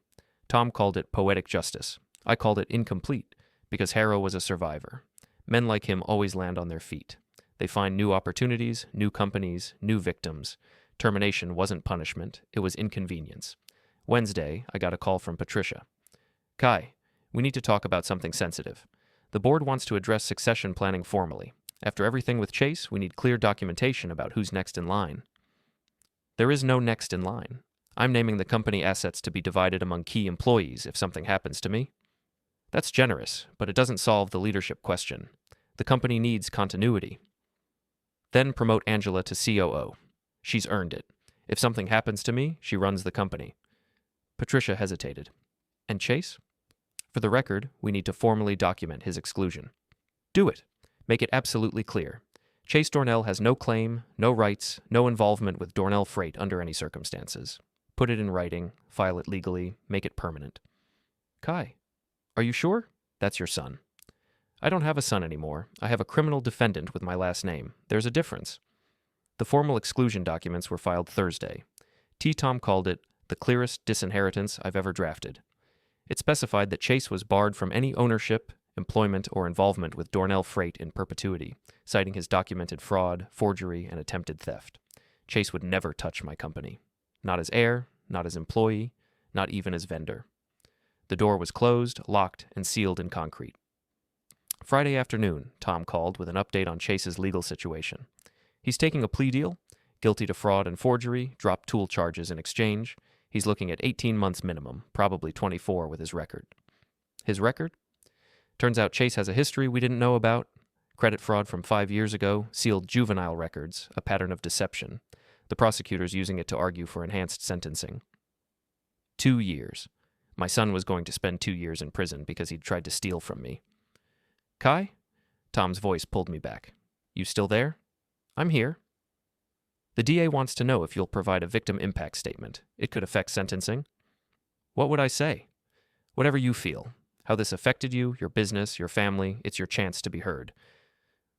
Tom called it poetic justice. I called it incomplete, because Harrow was a survivor. Men like him always land on their feet. They find new opportunities, new companies, new victims. Termination wasn't punishment, it was inconvenience. Wednesday, I got a call from Patricia. Kai, We need to talk about something sensitive. The board wants to address succession planning formally. After everything with Chase, we need clear documentation about who's next in line. There is no next in line. I'm naming the company assets to be divided among key employees if something happens to me. That's generous, but it doesn't solve the leadership question. The company needs continuity. Then promote Angela to COO. She's earned it. If something happens to me, she runs the company. Patricia hesitated. And Chase? For the record, we need to formally document his exclusion. Do it. Make it absolutely clear. Chase Dornell has no claim, no rights, no involvement with Dornell Freight under any circumstances. Put it in writing, file it legally, make it permanent. Kai, are you sure? That's your son. I don't have a son anymore. I have a criminal defendant with my last name. There's a difference. The formal exclusion documents were filed Thursday. Tom called it the clearest disinheritance I've ever drafted. It specified that Chase was barred from any ownership, employment, or involvement with Dornell Freight in perpetuity, citing his documented fraud, forgery, and attempted theft. Chase would never touch my company. Not as heir, not as employee, not even as vendor. The door was closed, locked, and sealed in concrete. Friday afternoon, Tom called with an update on Chase's legal situation. He's taking a plea deal, guilty to fraud and forgery, dropped tool charges in exchange. He's looking at 18 months minimum, probably 24 with his record. His record? Turns out Chase has a history we didn't know about. Credit fraud from 5 years ago, sealed juvenile records, a pattern of deception. The prosecutors using it to argue for enhanced sentencing. 2 years. My son was going to spend 2 years in prison because he'd tried to steal from me. Kai? Tom's voice pulled me back. You still there? I'm here. The DA wants to know if you'll provide a victim impact statement. It could affect sentencing. What would I say? Whatever you feel. How this affected you, your business, your family, it's your chance to be heard.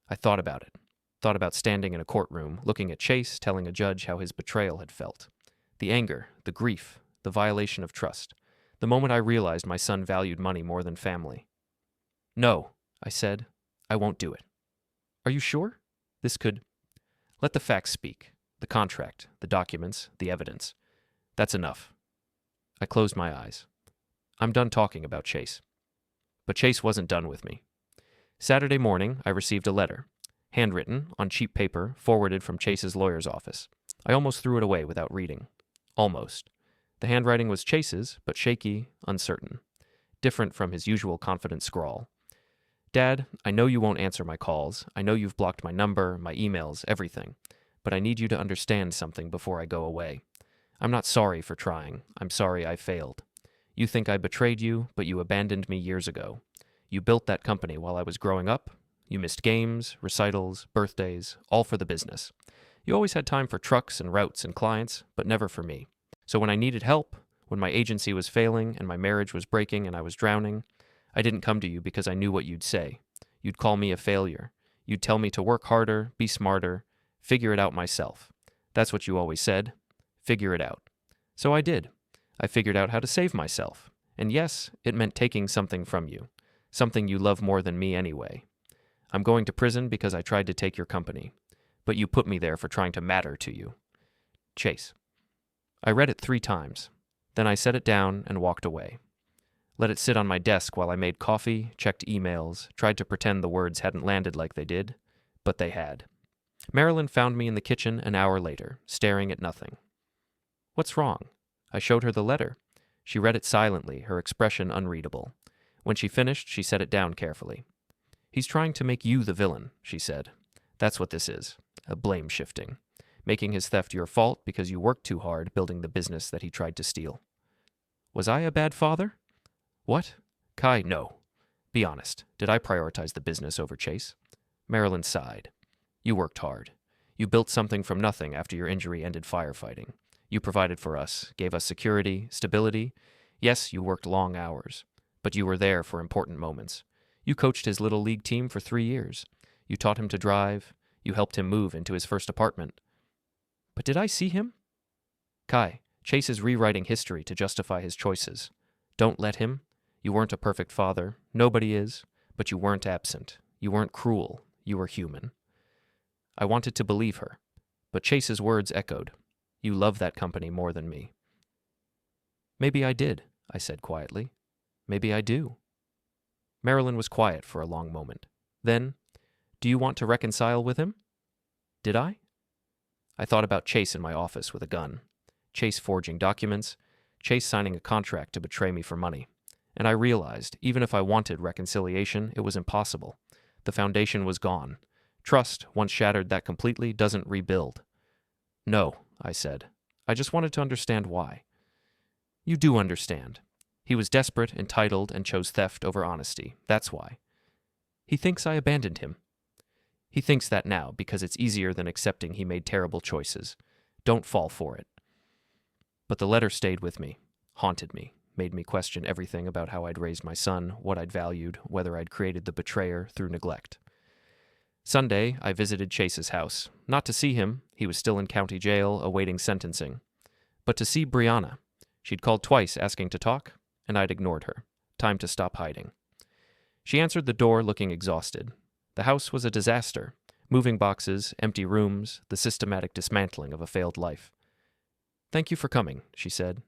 I thought about it. Thought about standing in a courtroom, looking at Chase, telling a judge how his betrayal had felt. The anger, the grief, the violation of trust. The moment I realized my son valued money more than family. No, I said. I won't do it. Are you sure? This could... Let the facts speak. The contract, the documents, the evidence. That's enough. I closed my eyes. I'm done talking about Chase. But Chase wasn't done with me. Saturday morning, I received a letter. Handwritten, on cheap paper, forwarded from Chase's lawyer's office. I almost threw it away without reading. Almost. The handwriting was Chase's, but shaky, uncertain. Different from his usual confident scrawl. Dad, I know you won't answer my calls. I know you've blocked my number, my emails, everything. But I need you to understand something before I go away. I'm not sorry for trying. I'm sorry I failed. You think I betrayed you, but you abandoned me years ago. You built that company while I was growing up. You missed games, recitals, birthdays, all for the business. You always had time for trucks and routes and clients, but never for me. So when I needed help, when my agency was failing and my marriage was breaking and I was drowning, I didn't come to you because I knew what you'd say. You'd call me a failure. You'd tell me to work harder, be smarter, figure it out myself. That's what you always said. Figure it out. So I did. I figured out how to save myself. And yes, it meant taking something from you. Something you love more than me anyway. I'm going to prison because I tried to take your company. But you put me there for trying to matter to you. Chase. I read it 3 times. Then I set it down and walked away. Let it sit on my desk while I made coffee, checked emails, tried to pretend the words hadn't landed like they did. But they had. Marilyn found me in the kitchen an hour later, staring at nothing. What's wrong? I showed her the letter. She read it silently, her expression unreadable. When she finished, she set it down carefully. He's trying to make you the villain, she said. That's what this is, a blame shifting. Making his theft your fault because you worked too hard building the business that he tried to steal. Was I a bad father? What? Kai, no. Be honest, did I prioritize the business over Chase? Marilyn sighed. You worked hard. You built something from nothing after your injury ended firefighting. You provided for us, gave us security, stability. Yes, you worked long hours, but you were there for important moments. You coached his little league team for 3 years. You taught him to drive. You helped him move into his first apartment. But did I see him? Kai, Chase is rewriting history to justify his choices. Don't let him. You weren't a perfect father. Nobody is. But you weren't absent. You weren't cruel. You were human. I wanted to believe her, but Chase's words echoed. You love that company more than me. Maybe I did, I said quietly. Maybe I do. Marilyn was quiet for a long moment. Then, "Do you want to reconcile with him?" Did I? I thought about Chase in my office with a gun. Chase forging documents. Chase signing a contract to betray me for money. And I realized, even if I wanted reconciliation, it was impossible. The foundation was gone. Trust, once shattered that completely, doesn't rebuild. "No," I said. "I just wanted to understand why." "You do understand. He was desperate, entitled, and chose theft over honesty. That's why. He thinks I abandoned him. He thinks that now because it's easier than accepting he made terrible choices. Don't fall for it." But the letter stayed with me, haunted me, made me question everything about how I'd raised my son, what I'd valued, whether I'd created the betrayer through neglect. Sunday, I visited Chase's house, not to see him, he was still in county jail awaiting sentencing, but to see Brianna. She'd called twice asking to talk, and I'd ignored her. Time to stop hiding. She answered the door looking exhausted. The house was a disaster. Moving boxes, empty rooms, the systematic dismantling of a failed life. "Thank you for coming," she said.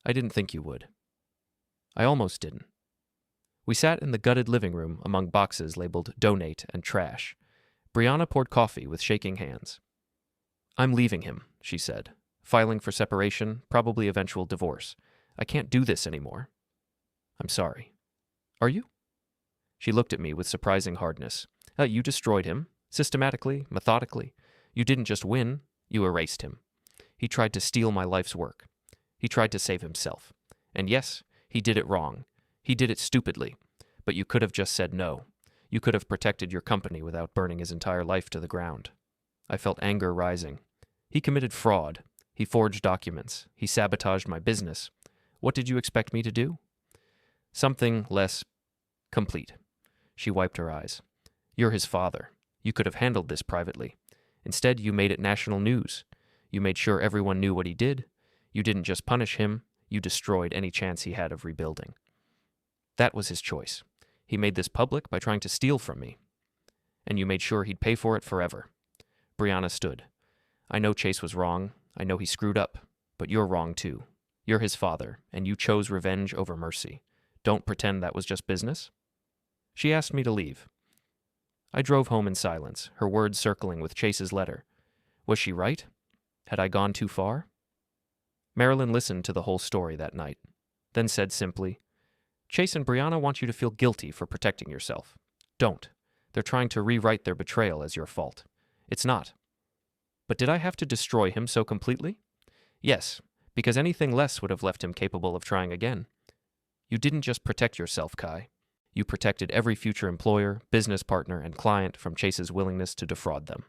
"I didn't think you would." I almost didn't. We sat in the gutted living room among boxes labeled "Donate" and "Trash." Brianna poured coffee with shaking hands. "I'm leaving him," she said. "Filing for separation, probably eventual divorce. I can't do this anymore." "I'm sorry." "Are you?" She looked at me with surprising hardness. You destroyed him, systematically, methodically. You didn't just win, you erased him. He tried to steal my life's work. He tried to save himself. And yes, he did it wrong. He did it stupidly. But you could have just said no. You could have protected your company without burning his entire life to the ground. I felt anger rising. He committed fraud. He forged documents. He sabotaged my business. What did you expect me to do? Something less complete. She wiped her eyes. "You're his father. You could have handled this privately. Instead, you made it national news. You made sure everyone knew what he did. You didn't just punish him, you destroyed any chance he had of rebuilding. That was his choice. He made this public by trying to steal from me. And you made sure he'd pay for it forever." Brianna stood. "I know Chase was wrong. I know he screwed up. But you're wrong too. You're his father, and you chose revenge over mercy. Don't pretend that was just business." She asked me to leave. I drove home in silence, her words circling with Chase's letter. Was she right? Had I gone too far? Marilyn listened to the whole story that night, then said simply, "Chase and Brianna want you to feel guilty for protecting yourself. Don't. They're trying to rewrite their betrayal as your fault. It's not. But did I have to destroy him so completely? Yes, because anything less would have left him capable of trying again. You didn't just protect yourself, Kai. You protected every future employer, business partner, and client from Chase's willingness to defraud them."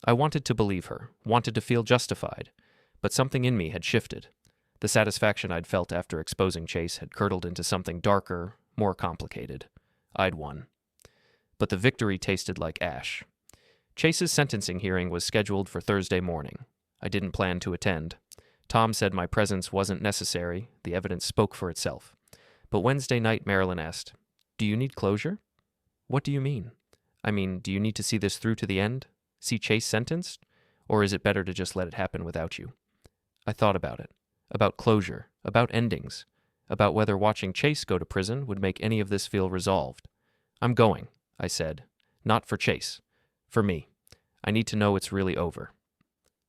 I wanted to believe her, wanted to feel justified, but something in me had shifted. The satisfaction I'd felt after exposing Chase had curdled into something darker, more complicated. I'd won. But the victory tasted like ash. Chase's sentencing hearing was scheduled for Thursday morning. I didn't plan to attend. Tom said my presence wasn't necessary, the evidence spoke for itself. But Wednesday night, Marilyn asked, "Do you need closure?" "What do you mean? I mean, do you need to see this through to the end? See Chase sentenced? Or is it better to just let it happen without you?" I thought about it. About closure. About endings. About whether watching Chase go to prison would make any of this feel resolved. "I'm going," I said. "Not for Chase. For me. I need to know it's really over."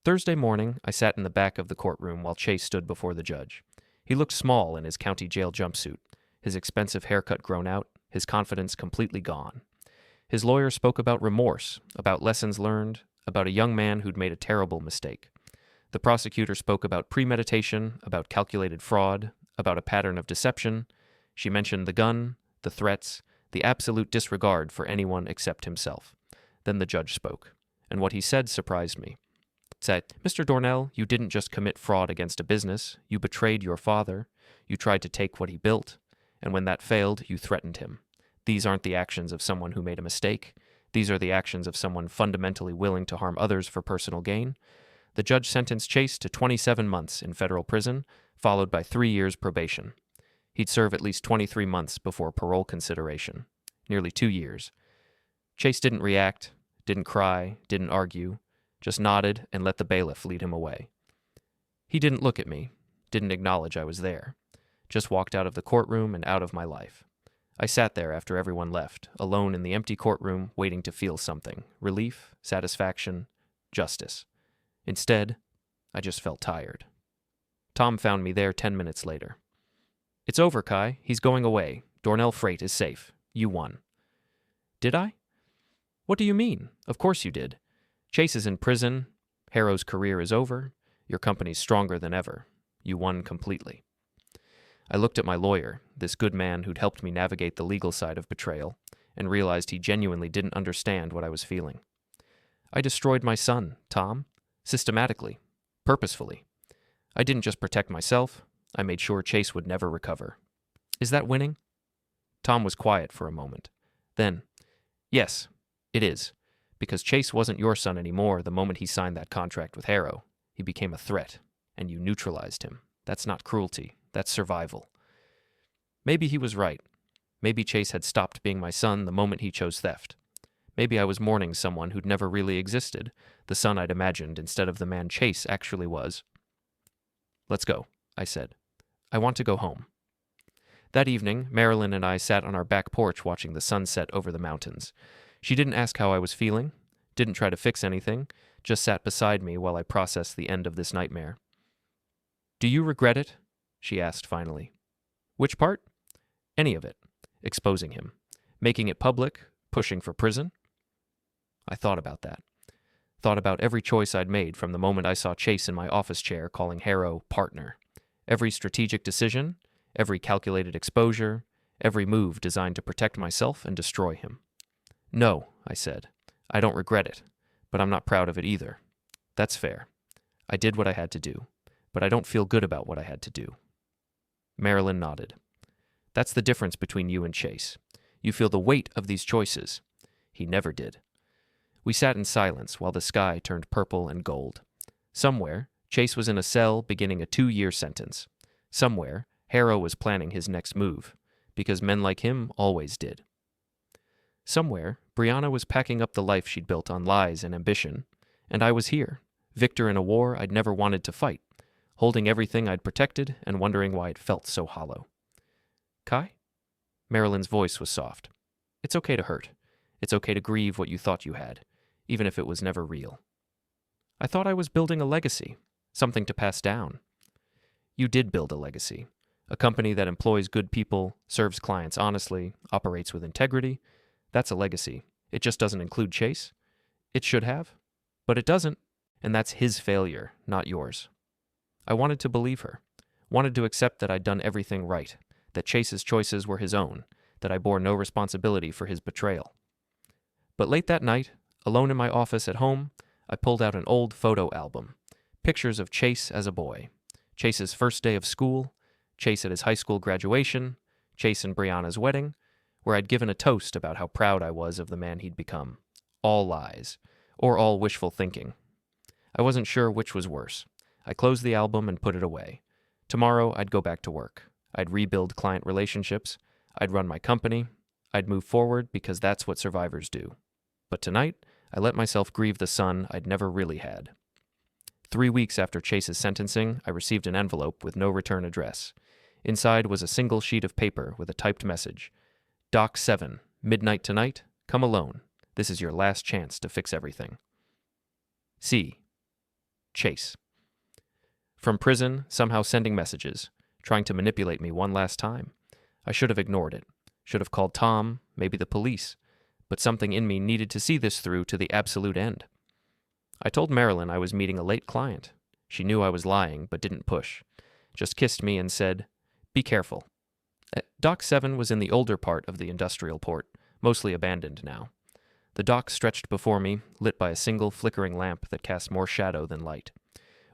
Thursday morning, I sat in the back of the courtroom while Chase stood before the judge. He looked small in his county jail jumpsuit, his expensive haircut grown out, his confidence completely gone. His lawyer spoke about remorse, about lessons learned, about a young man who'd made a terrible mistake. The prosecutor spoke about premeditation, about calculated fraud, about a pattern of deception. She mentioned the gun, the threats, the absolute disregard for anyone except himself. Then the judge spoke, and what he said surprised me. Said, "Mr. Dornell, you didn't just commit fraud against a business. You betrayed your father. You tried to take what he built. And when that failed, you threatened him. These aren't the actions of someone who made a mistake. These are the actions of someone fundamentally willing to harm others for personal gain." The judge sentenced Chase to 27 months in federal prison, followed by 3 years probation. He'd serve at least 23 months before parole consideration. Nearly 2 years. Chase didn't react, didn't cry, didn't argue, just nodded and let the bailiff lead him away. He didn't look at me, didn't acknowledge I was there, just walked out of the courtroom and out of my life. I sat there after everyone left, alone in the empty courtroom, waiting to feel something. Relief, satisfaction, justice. Instead, I just felt tired. Tom found me there 10 minutes later. "It's over, Kai. He's going away. Dornell Freight is safe. You won." "Did I?" "What do you mean? Of course you did. Chase is in prison. Harrow's career is over. Your company's stronger than ever. You won completely." I looked at my lawyer, this good man who'd helped me navigate the legal side of betrayal, and realized he genuinely didn't understand what I was feeling. "I destroyed my son, Tom. Systematically. Purposefully. I didn't just protect myself. I made sure Chase would never recover. Is that winning?" Tom was quiet for a moment. Then, "Yes, it is. Because Chase wasn't your son anymore the moment he signed that contract with Harrow. He became a threat, and you neutralized him. That's not cruelty. That's survival." Maybe he was right. Maybe Chase had stopped being my son the moment he chose theft. Maybe I was mourning someone who'd never really existed, the son I'd imagined instead of the man Chase actually was. "Let's go," I said. "I want to go home." That evening, Marilyn and I sat on our back porch watching the sunset over the mountains. She didn't ask how I was feeling, didn't try to fix anything, just sat beside me while I processed the end of this nightmare. "Do you regret it?" she asked finally. "Which part?" "Any of it. Exposing him. Making it public. Pushing for prison." I thought about that. Thought about every choice I'd made from the moment I saw Chase in my office chair calling Harrow partner. Every strategic decision, every calculated exposure, every move designed to protect myself and destroy him. "No," I said. "I don't regret it, but I'm not proud of it either. That's fair. I did what I had to do, but I don't feel good about what I had to do." Marilyn nodded. "That's the difference between you and Chase. You feel the weight of these choices. He never did." We sat in silence while the sky turned purple and gold. Somewhere, Chase was in a cell beginning a 2-year sentence. Somewhere, Harrow was planning his next move, because men like him always did. Somewhere, Brianna was packing up the life she'd built on lies and ambition, and I was here, victor in a war I'd never wanted to fight, holding everything I'd protected and wondering why it felt so hollow. "Kai?" Marilyn's voice was soft. "It's okay to hurt. It's okay to grieve what you thought you had, even if it was never real." "I thought I was building a legacy, something to pass down." "You did build a legacy. A company that employs good people, serves clients honestly, operates with integrity. That's a legacy. It just doesn't include Chase. It should have, but it doesn't, and that's his failure, not yours." I wanted to believe her, wanted to accept that I'd done everything right, that Chase's choices were his own, that I bore no responsibility for his betrayal. But late that night, alone in my office at home, I pulled out an old photo album, pictures of Chase as a boy, Chase's first day of school, Chase at his high school graduation, Chase and Brianna's wedding, where I'd given a toast about how proud I was of the man he'd become. All lies, or all wishful thinking. I wasn't sure which was worse. I closed the album and put it away. Tomorrow, I'd go back to work. I'd rebuild client relationships. I'd run my company. I'd move forward because that's what survivors do. But tonight, I let myself grieve the son I'd never really had. 3 weeks after Chase's sentencing, I received an envelope with no return address. Inside was a single sheet of paper with a typed message. "Dock 7, midnight tonight, come alone. This is your last chance to fix everything. C. Chase." From prison, somehow sending messages, trying to manipulate me one last time. I should have ignored it. Should have called Tom, maybe the police. But something in me needed to see this through to the absolute end. I told Marilyn I was meeting a late client. She knew I was lying, but didn't push. Just kissed me and said, "Be careful." Dock 7 was in the older part of the industrial port, mostly abandoned now. The dock stretched before me, lit by a single flickering lamp that cast more shadow than light.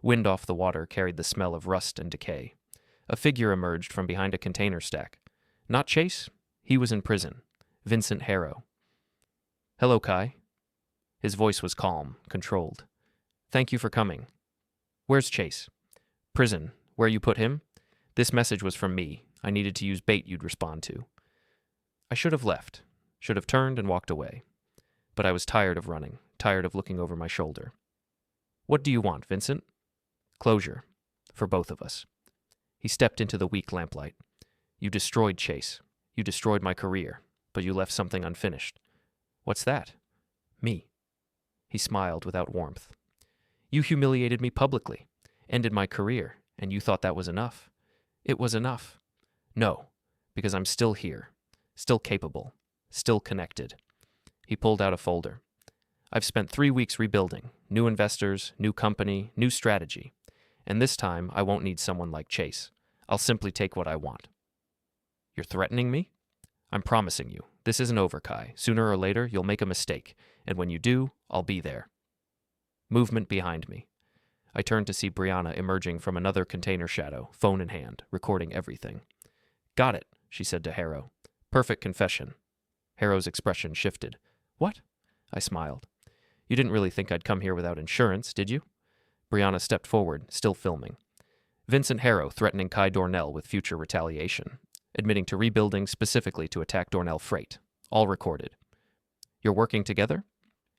Wind off the water carried the smell of rust and decay. A figure emerged from behind a container stack. Not Chase. He was in prison. Vincent Harrow. "Hello, Kai." His voice was calm, controlled. "Thank you for coming." "Where's Chase?" "Prison. Where you put him?" "This message was from me. I needed to use bait you'd respond to." I should have left. Should have turned and walked away. But I was tired of running, tired of looking over my shoulder. "What do you want, Vincent?" "Closure. For both of us." He stepped into the weak lamplight. "You destroyed Chase. You destroyed my career, but you left something unfinished. What's that? Me. He smiled without warmth. You humiliated me publicly, ended my career, and you thought that was enough. It was enough. No, because I'm still here, still capable, still connected. He pulled out a folder. I've spent 3 weeks rebuilding, new investors, new company, new strategy. And this time, I won't need someone like Chase. I'll simply take what I want. You're threatening me? I'm promising you, this isn't over, Kai. Sooner or later, you'll make a mistake, and when you do, I'll be there. Movement behind me. I turned to see Brianna emerging from another container shadow, phone in hand, recording everything. Got it, she said to Harrow. Perfect confession. Harrow's expression shifted. What? I smiled. You didn't really think I'd come here without insurance, did you? Brianna stepped forward, still filming. Vincent Harrow threatening Kai Dornell with future retaliation, admitting to rebuilding specifically to attack Dornell Freight. All recorded. You're working together?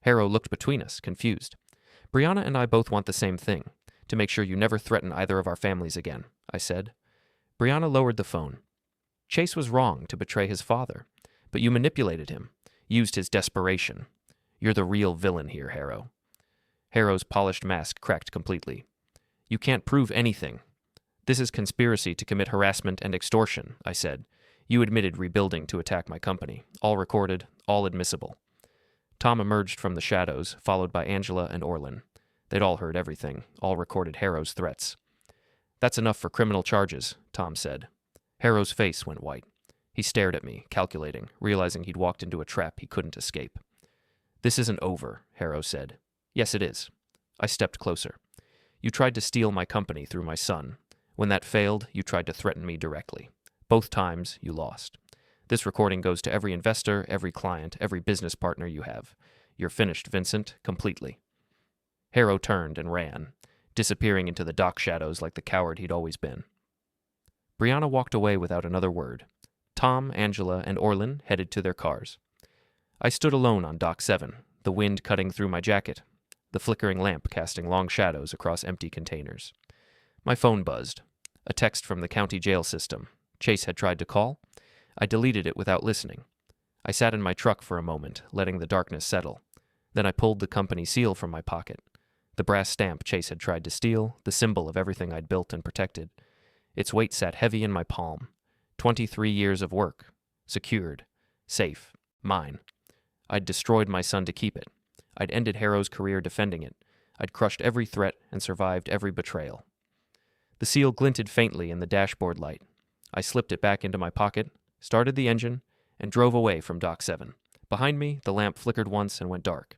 Harrow looked between us, confused. Brianna and I both want the same thing, to make sure you never threaten either of our families again, I said. Brianna lowered the phone. Chase was wrong to betray his father, but you manipulated him, used his desperation. You're the real villain here, Harrow. Harrow's polished mask cracked completely. You can't prove anything. This is conspiracy to commit harassment and extortion, I said. You admitted rebuilding to attack my company. All recorded, all admissible. Tom emerged from the shadows, followed by Angela and Orlin. They'd all heard everything, all recorded Harrow's threats. That's enough for criminal charges, Tom said. Harrow's face went white. He stared at me, calculating, realizing he'd walked into a trap he couldn't escape. This isn't over, Harrow said. Yes, it is. I stepped closer. You tried to steal my company through my son. When that failed, you tried to threaten me directly. Both times, you lost. This recording goes to every investor, every client, every business partner you have. You're finished, Vincent, completely. Harrow turned and ran, disappearing into the dock shadows like the coward he'd always been. Brianna walked away without another word. Tom, Angela, and Orlin headed to their cars. I stood alone on Dock 7, the wind cutting through my jacket, the flickering lamp casting long shadows across empty containers. My phone buzzed. A text from the county jail system. Chase had tried to call. I deleted it without listening. I sat in my truck for a moment, letting the darkness settle. Then I pulled the company seal from my pocket. The brass stamp Chase had tried to steal, the symbol of everything I'd built and protected. Its weight sat heavy in my palm. 23 years of work. Secured. Safe. Mine. I'd destroyed my son to keep it. I'd ended Harrow's career defending it. I'd crushed every threat and survived every betrayal. The seal glinted faintly in the dashboard light. I slipped it back into my pocket, started the engine, and drove away from Dock 7. Behind me, the lamp flickered once and went dark.